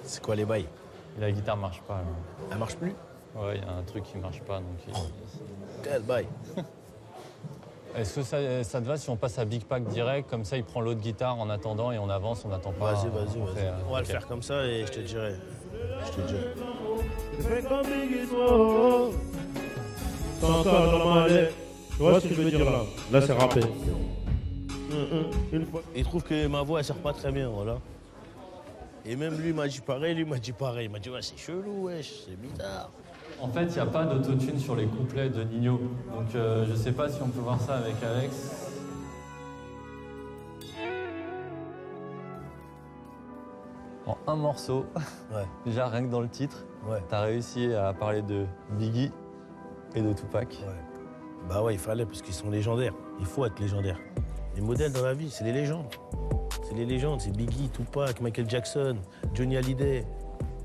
C'est quoi les bails?
La guitare marche pas. Là.
Elle marche plus?
Ouais, il y a un truc qui marche pas. Donc
Quel bail?
Est-ce que ça te va si on passe à Big Pack direct? Comme ça, il prend l'autre guitare en attendant et on avance, on n'attend pas.
Vas-y. On va le faire comme ça et je te dirai. Je fais comme Biggie Smalls. C'est encore dans ma lettre. Tu vois ce que je veux dire là? Là, c'est rappé. Il trouve que ma voix, elle sert pas très bien, voilà. Et même lui m'a dit pareil, Il m'a dit ouais, c'est chelou, wesh, c'est bizarre.
En fait, il n'y a pas d'autotune sur les couplets de Nino. Donc je sais pas si on peut voir ça avec Alex. En un morceau, déjà rien que dans le titre, t'as réussi à parler de Biggie et de Tupac.
Bah ouais, il fallait, parce qu'ils sont légendaires. Il faut être légendaire. Les modèles dans la vie, c'est les légendes. C'est les légendes, c'est Biggie, Tupac, Michael Jackson, Johnny Hallyday.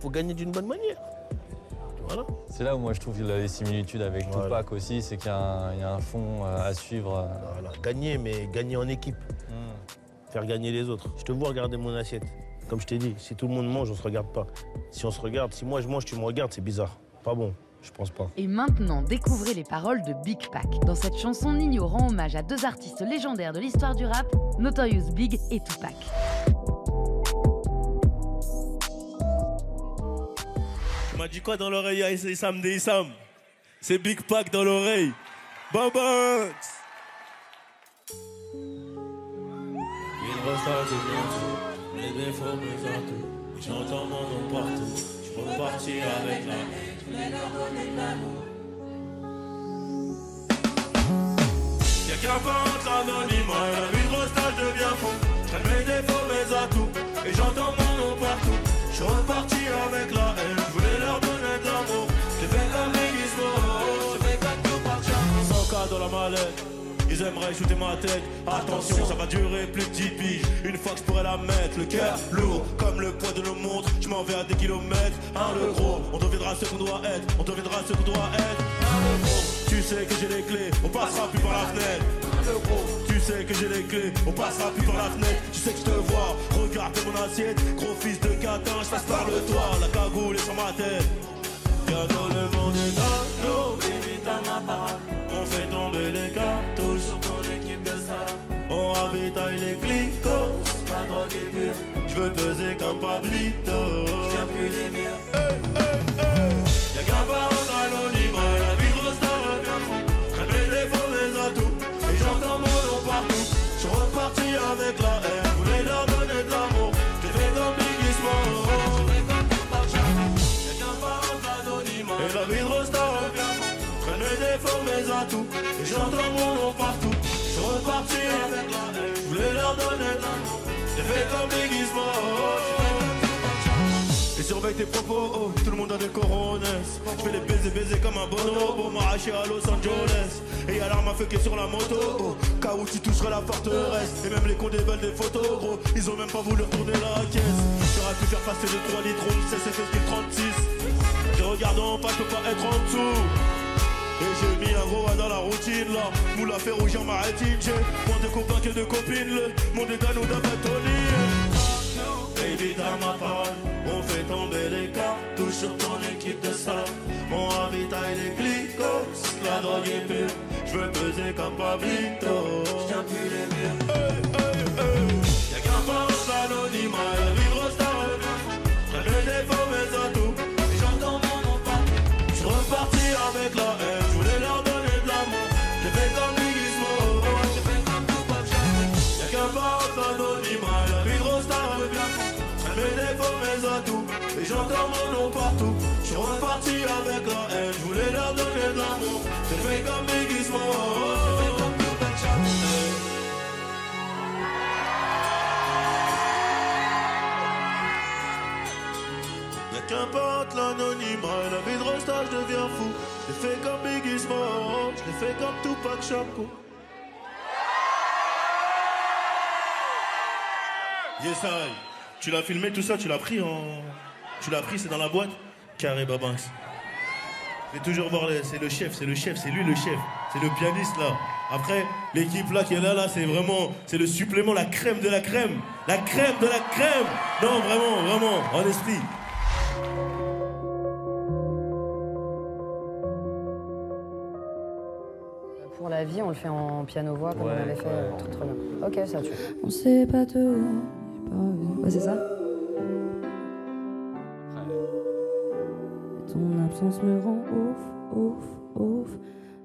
Faut gagner d'une bonne manière. Voilà.
C'est là où moi je trouve qu'il y a des similitudes avec Tupac aussi, c'est qu'il y a un fond à suivre.
Voilà. Gagner, mais gagner en équipe. Faire gagner les autres. Je te vois regarder mon assiette. Comme je t'ai dit, si tout le monde mange, on se regarde pas. Si on se regarde, si moi je mange, tu me regardes, c'est bizarre. Pas bon. Je pense pas.
Et maintenant, découvrez les paroles de Big Pack. Dans cette chanson, Nino rend hommage à deux artistes légendaires de l'histoire du rap, Notorious Big et Tupac.
Tu m'as dit quoi dans l'oreille, c'est Sam des Sam? C'est Big Pack dans l'oreille. Baba! Il reste les défauts, mes atouts. J'entends mon nom partout. Je peux partir avec la haine. Je voulais leur donner de l'amour. Y'a qu'un pas entre anonymat et la vie de rostage devient fou. J'traîne mes défauts, mes atouts. Et j'entends mon nom partout. Je suis reparti avec la haine. Je voulais leur donner de l'amour. J'ai fait comme Biggie Smalls. J'ai fait comme Tupac. 100K dans la mallette. Ils aimeraient shooter ma tête. Attention, ça va durer plus de 10 piges. Une fois que je pourrais la mettre, le cœur lourd comme le poids de nos montres. Je m'en vais à des kilomètres. Le gros, on deviendra ce qu'on doit être. On deviendra ce qu'on doit être. Le gros, tu sais que j'ai les clés. On passera plus par la fenêtre. Le gros, tu sais que j'ai les clés. On passera plus par la fenêtre. Tu sais que je te vois. Regarde mon assiette. Gros fils de catin, je passe par le toit. La cagoule est sur ma tête. Bientôt le monde est dans nos limites à ma parole. On fait tomber les cartouches sur ton équipe de ça. On ravitaille les clicos. Ma drogue est pure. Je veux peser comme Pablito. J'tiens plus les miens. Y'a qu'un parent anonymat. La vie de Rosta revient fou. Crème les défauts, mes atouts. Et j'entends mon nom partout. J'suis reparti avec la haine. Je voulais leur donner de l'amour. J'ai fait comme Biggie Smalls. Y'a qu'un parent anonymat. Et la vie de Rosta revient fou. Crème les défauts, mes atouts. Et j'entends mon nom partout. J'suis reparti avec la haine. Je voulais leur donner de l'amour. J'ai fait comme Biggie Smalls. Et surveille tes propos, oh, tout le monde a des corones. Je fais les baiser comme un bonobo. M'arracher à Los Angeles. Et y'a l'arme à feu qui est sur la moto, oh. Cas où tu toucherais la forteresse. Et même les condés veulent des photos, gros. Ils ont même pas voulu retourner la caisse. J'aurais pu faire passer de 3 litres, on sait c'est ce qu'il 36. Je regarde en face, je peux pas être en dessous. Et j'ai mis un gros dans la routine là. Moule à faire rougir ma rétine. J'ai moins de copains que de copines. Le monde est à nous d'un bâtonnier. ça. Mon ravitail les glycos, la drogue est pure. Je veux peser comme Pablito. J'tiens plus les murs. Y'a qu'un pense l'anonymat, la vie grosse ta revue. J'traite mes défauts, mes atouts, et j'entends mon nom partout. J'suis reparti avec la haine, j'voulais leur donner de l'amour. J'ai fait comme Biggie Smalls, j'ai fait comme Tupac Shakur. Y'a qu'un pense l'anonymat, la vie grosse ta revue. J'traite mes défauts, mes atouts, et j'entends mon nom partout. J'suis reparti avec la haine, j'voulais leur donner de l'amour. J'ai fait comme Biggie Smalls, j'ai fait comme Tupac Shakur. Qu'importe l'anonymat, la vie de rockstar, je deviens fou. Je l'ai fait comme Biggie Smalls, je l'ai fait comme Tupac Shakur. Yes, I. Tu l'as filmé tout ça, tu l'as pris, c'est dans la boîte. Carré Babanks. Je vais toujours voir, c'est le chef, c'est lui le chef. C'est le pianiste là. Après, l'équipe là qui est là, c'est vraiment, c'est le supplément, la crème de la crème. La crème de la crème. Non, vraiment, en esprit.
Pour la vie, on le fait en piano-voix comme on avait fait très bien. Ok, ça tue.
On sait pas tout. Ouais, c'est ça. Ton absence me rend ouf.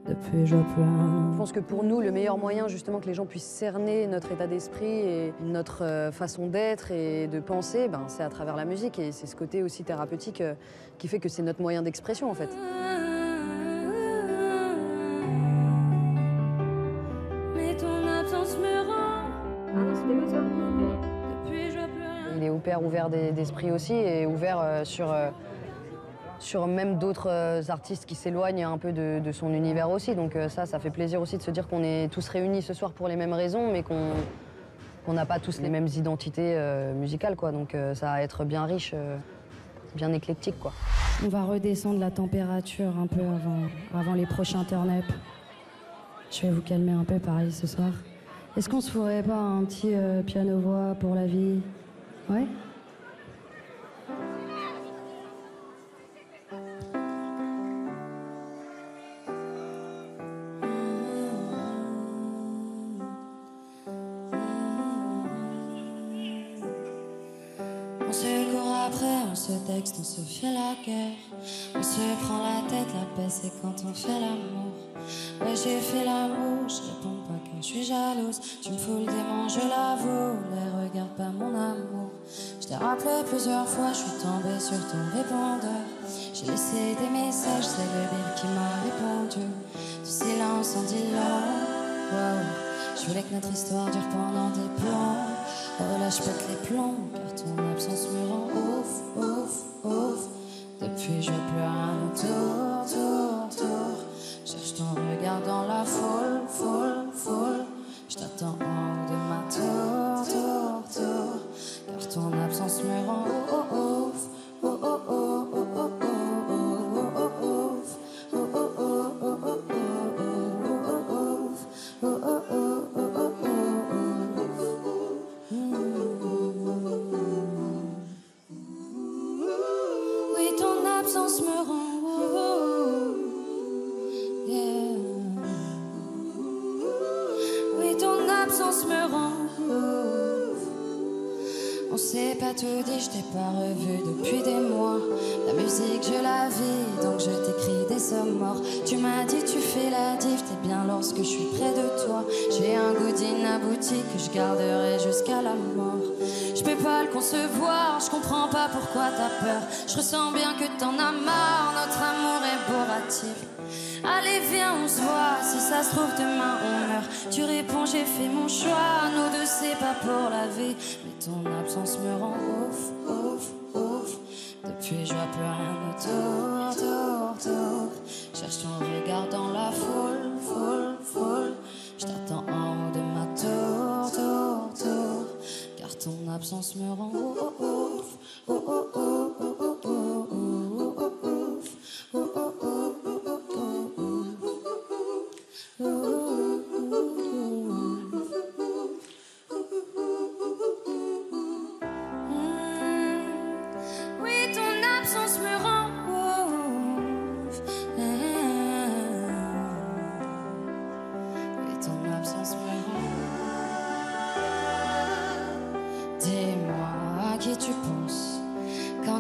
Depuis, je vois plus rien.
Je pense que pour nous, le meilleur moyen justement que les gens puissent cerner notre état d'esprit et notre façon d'être et de penser, c'est à travers la musique. Et c'est ce côté aussi thérapeutique qui fait que c'est notre moyen d'expression en fait.
Mais ton absence me rend. Ah non, c'était pas ça. Depuis, je vois plus rien.
Il est hyper ouvert d'esprit aussi et ouvert sur même d'autres artistes qui s'éloignent un peu de son univers aussi. Donc ça fait plaisir aussi de se dire qu'on est tous réunis ce soir pour les mêmes raisons, mais qu'on n'a pas tous les mêmes identités musicales, quoi. Donc ça va être bien riche, bien éclectique, quoi.
On va redescendre la température un peu avant les prochains turn-up. Je vais vous calmer un peu pareil ce soir. Est-ce qu'on se ferait pas un petit piano-voix pour la vie? Ouais? On se court après, on se texte, on se fait la guerre. On se prend la tête, la paix c'est quand on fait l'amour. Ouais, j'ai fait l'amour, je réponds pas car je suis jalouse. Tu me fous le démon, je l'avoue, les regarde pas mon amour. Je t'ai rappelé plusieurs fois, je suis tombée sur ton répondeur. J'ai laissé des messages, c'est le bébé qui m'a répondu. Du silence en dit long, wow. Je voulais que notre histoire dure pendant des plombs. Oh là je pète les plombs, car ton absence me rend ouf. Depuis je vois plus rien autour. Cherche ton regard dans la foule. Je t'attends en haut de ma tour. Car ton absence me rend ouf. Oui, ton absence me rend ouf. Yeah. Oui, ton absence me rend ouf. On s'est pas tout dit, je t'ai pas revu depuis des mois. La musique, je la vis, donc je t'écris des sommes morts. Tu m'as dit, tu fais la diff, t'es bien lorsque je suis près de toi. J'ai un goût d'inabouti que je garderai jusqu'à la mort. Je peux pas le concevoir, je comprends pas pourquoi t'as peur. Je ressens bien que t'en as marre, notre amour est bourratif. Allez viens on se voit, si ça se trouve demain on meurt. Tu réponds j'ai fait mon choix, nous deux c'est pas pour la vie. Mais ton absence me rend ouf. Depuis je vois plus rien autour. Cherche ton regard dans la foule. Je t'attends en haut de ma tour. Car ton absence me rend ouf. Oui, ton absence me rend ouf.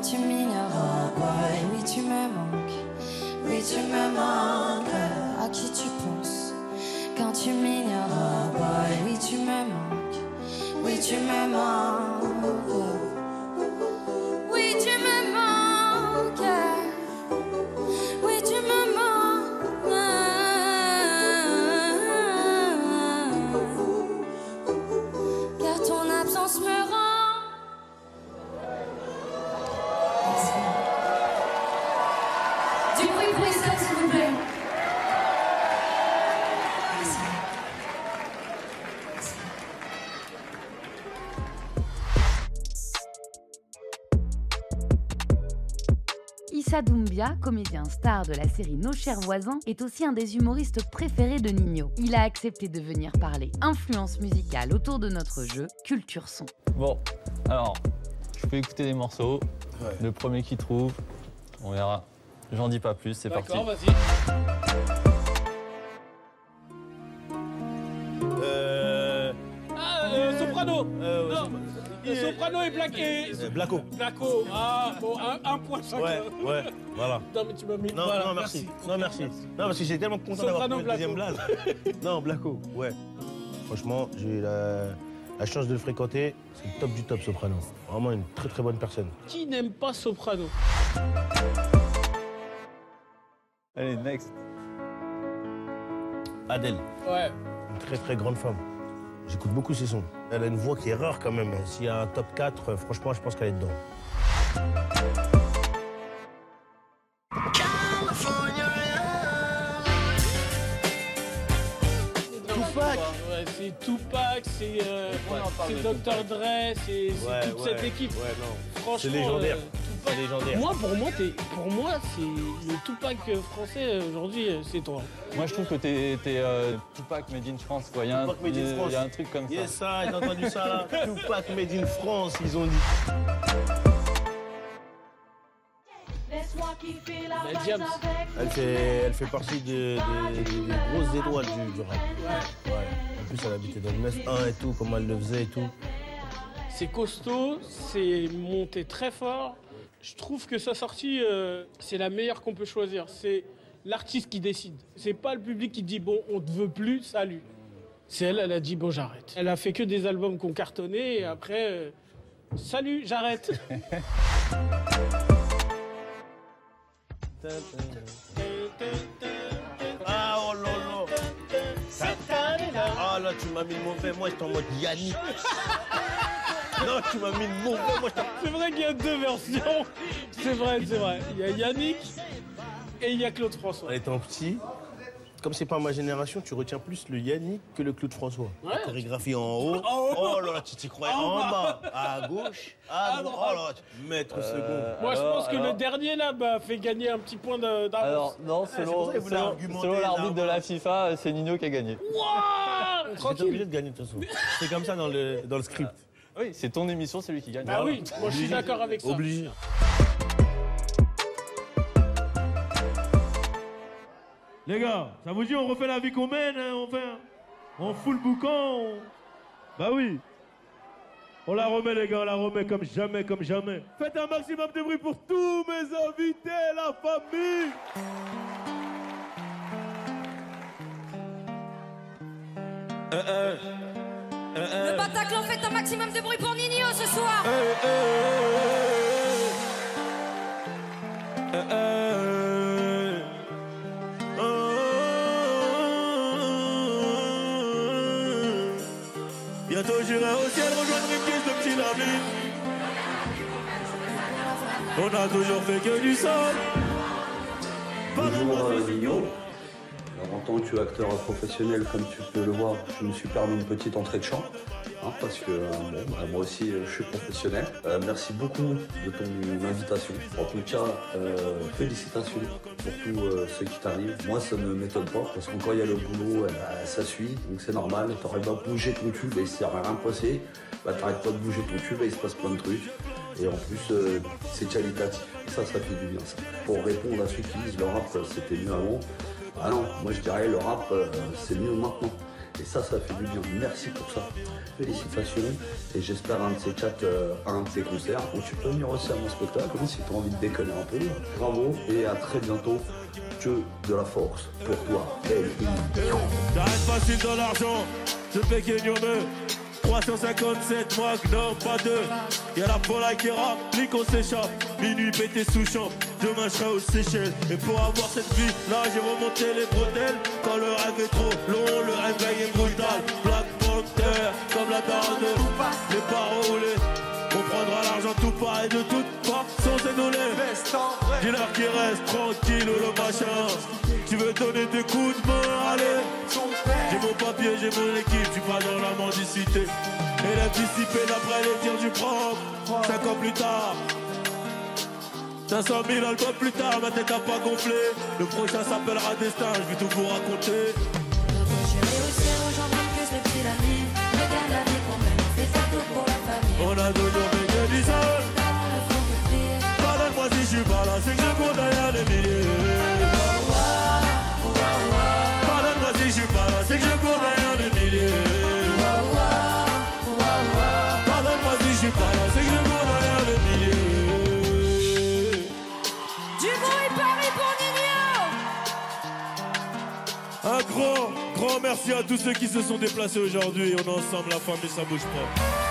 tu m'ignores, oui tu me manques, oui tu me manques. À qui tu penses quand tu m'ignores, oui tu me manques, oui tu me manques, oui tu me manques, oui tu me manques, car ton absence me rend. Du bruit pour Issa, s'il vous plaît.
Issa Doumbia, comédien star de la série Nos chers voisins, est aussi un des humoristes préférés de Nino. Il a accepté de venir parler influence musicale autour de notre jeu Culture Son.
Bon, alors, je peux écouter les morceaux.
Ouais.
Le premier qui trouve, on verra. J'en dis pas plus, c'est parti.
D'accord, vas-y. Soprano. Non. Soprano et
Blacko.
Blacko. Ah, bon, un point chacun.
Ouais, voilà.
Non, mais tu m'as mis.
Non,
voilà,
non, merci. Non, merci. Non, parce que j'ai tellement content d'avoir trouvé le deuxième blaze. Non, Blacko, ouais. Franchement, j'ai eu la chance de le fréquenter. C'est le top du top, Soprano. Vraiment une très très bonne personne.
Qui n'aime pas Soprano?
Allez, next.
Adèle.
Ouais.
Une très très grande femme. J'écoute beaucoup ses sons. Elle a une voix qui est rare quand même. S'il y a un top 4, franchement, je pense qu'elle est dedans.
Tupac. Ouais, c'est Tupac, c'est Dr. Dre, c'est toute cette équipe.
Ouais, non.
Franchement,
c'est légendaire. C'est légendaire.
Pour moi, c'est le Tupac français aujourd'hui, c'est toi.
Moi, je trouve que t'es Tupac Made in France, quoi. Il y a un truc comme ça.
Yes, ça, j'ai entendu ça là. Tupac Made in France, ils ont dit.
James.
Elle fait partie des grosses étoiles du rap. Ouais. En plus, elle habitait dans le 9-1 et tout, comment elle le faisait et tout.
C'est costaud, c'est monté très fort. Je trouve que sa sortie, c'est la meilleure qu'on peut choisir. C'est l'artiste qui décide. C'est pas le public qui dit bon, on te veut plus, salut. C'est elle a dit bon, j'arrête. Elle a fait que des albums qui ont cartonné et après, salut, j'arrête.
Ah oh lolo. Ah là, tu m'as mis le mauvais, moi j'étais en mode Yannick. Non, tu m'as mis le mauvais, moi j'étais.
C'est vrai qu'il y a deux versions. C'est vrai. Il y a Yannick et il y a Claude François.
En étant petit, comme c'est pas ma génération, tu retiens plus le Yannick que le Claude François.
Ouais.
La chorégraphie en haut. Oh là là, tu t'y croyais en bas, à gauche, à droite. Oh là, maître second.
Moi, je pense que le dernier là fait gagner un petit point d'avance.
Alors, non, selon l'arbitre de la FIFA, c'est Nino qui a gagné.
Wouah,
tranquille. T'es obligé de gagner de toute façon. C'est comme ça dans le script.
Oui, c'est ton émission, c'est lui qui gagne.
Ah oui, moi je suis d'accord avec ça.
Obligé.
Les gars, ça vous dit on refait la vie qu'on mène, hein, on fout le boucan, Bah oui. On la remet les gars, on la remet comme jamais, comme jamais. Faites un maximum de bruit pour tous mes invités, la famille.
Le Bataclan fait un maximum de bruit pour Nino ce soir.
Bientôt j'irai au ciel rejoindre une caisse de petits amis. On a toujours fait que du sol.
Bonjour Nino. Alors, en tant qu'acteur professionnel, comme tu peux le voir, je me suis permis une petite entrée de chant. Parce que moi aussi je suis professionnel. Merci beaucoup de ton invitation. En tout cas, félicitations pour tous ceux qui t'arrivent. Moi ça ne m'étonne pas parce que quand il y a le boulot, ça suit, donc c'est normal. T'aurais pas bougé ton tube et s'il n'y a rien passé, t'arrêtes pas de bouger ton tube et il se passe plein de trucs. Et en plus c'est qualitatif. Et ça fait du bien ça. Pour répondre à ceux qui disent le rap c'était mieux avant, ah non, moi je dirais le rap c'est mieux maintenant. Et ça fait du bien. Merci pour ça. Félicitations. Et j'espère un de ces quatre, un de tes concerts où tu peux venir aussi à mon spectacle si tu as envie de déconner un peu. Bravo et à très bientôt. Que de la force pour toi.
J'arrête facile dans l'argent, je fais Kenyome. 357 Magnum, pas deux. Y'a la folie qui rapplique, on s'échappe. Minuit pété sous champ, demain je serai aux Seychelles. Et pour avoir cette vie, là j'ai remonté les bretelles. Quand le rêve est trop long, le réveil est brutal. Black Panther, comme la daronne, les barreaux roulés. On prendra l'argent tout pareil de toute façon, c'est donné. Dis-leur qu'il reste tranquille ou le machin. Tu veux donner des coups de main, allez. J'ai mon papier, j'ai mon équipe, tu pas dans la mendicité. Et la discipline après les tirs du propre. 5 ans plus tard, 500 000 albums plus tard, ma tête a pas gonflé. Le prochain s'appellera Destin, je vais tout vous raconter.
J'ai réussi à rejoindre plus les petits amis. Regarde la vie qu'on mène, c'est ça tout pour la famille.
On a donné des dizaines. Pardonne-moi si je suis pas là, c'est que je compte derrière les milliers. Pardonne-moi si je suis pas là, c'est que je cours derrière les milliers. Pardonne-moi si je suis pas là, c'est que je cours derrière les milliers.
Du bruit Paris pour Nino.
Un grand merci à tous ceux qui se sont déplacés aujourd'hui. On est ensemble, la famille, ça bouge pas.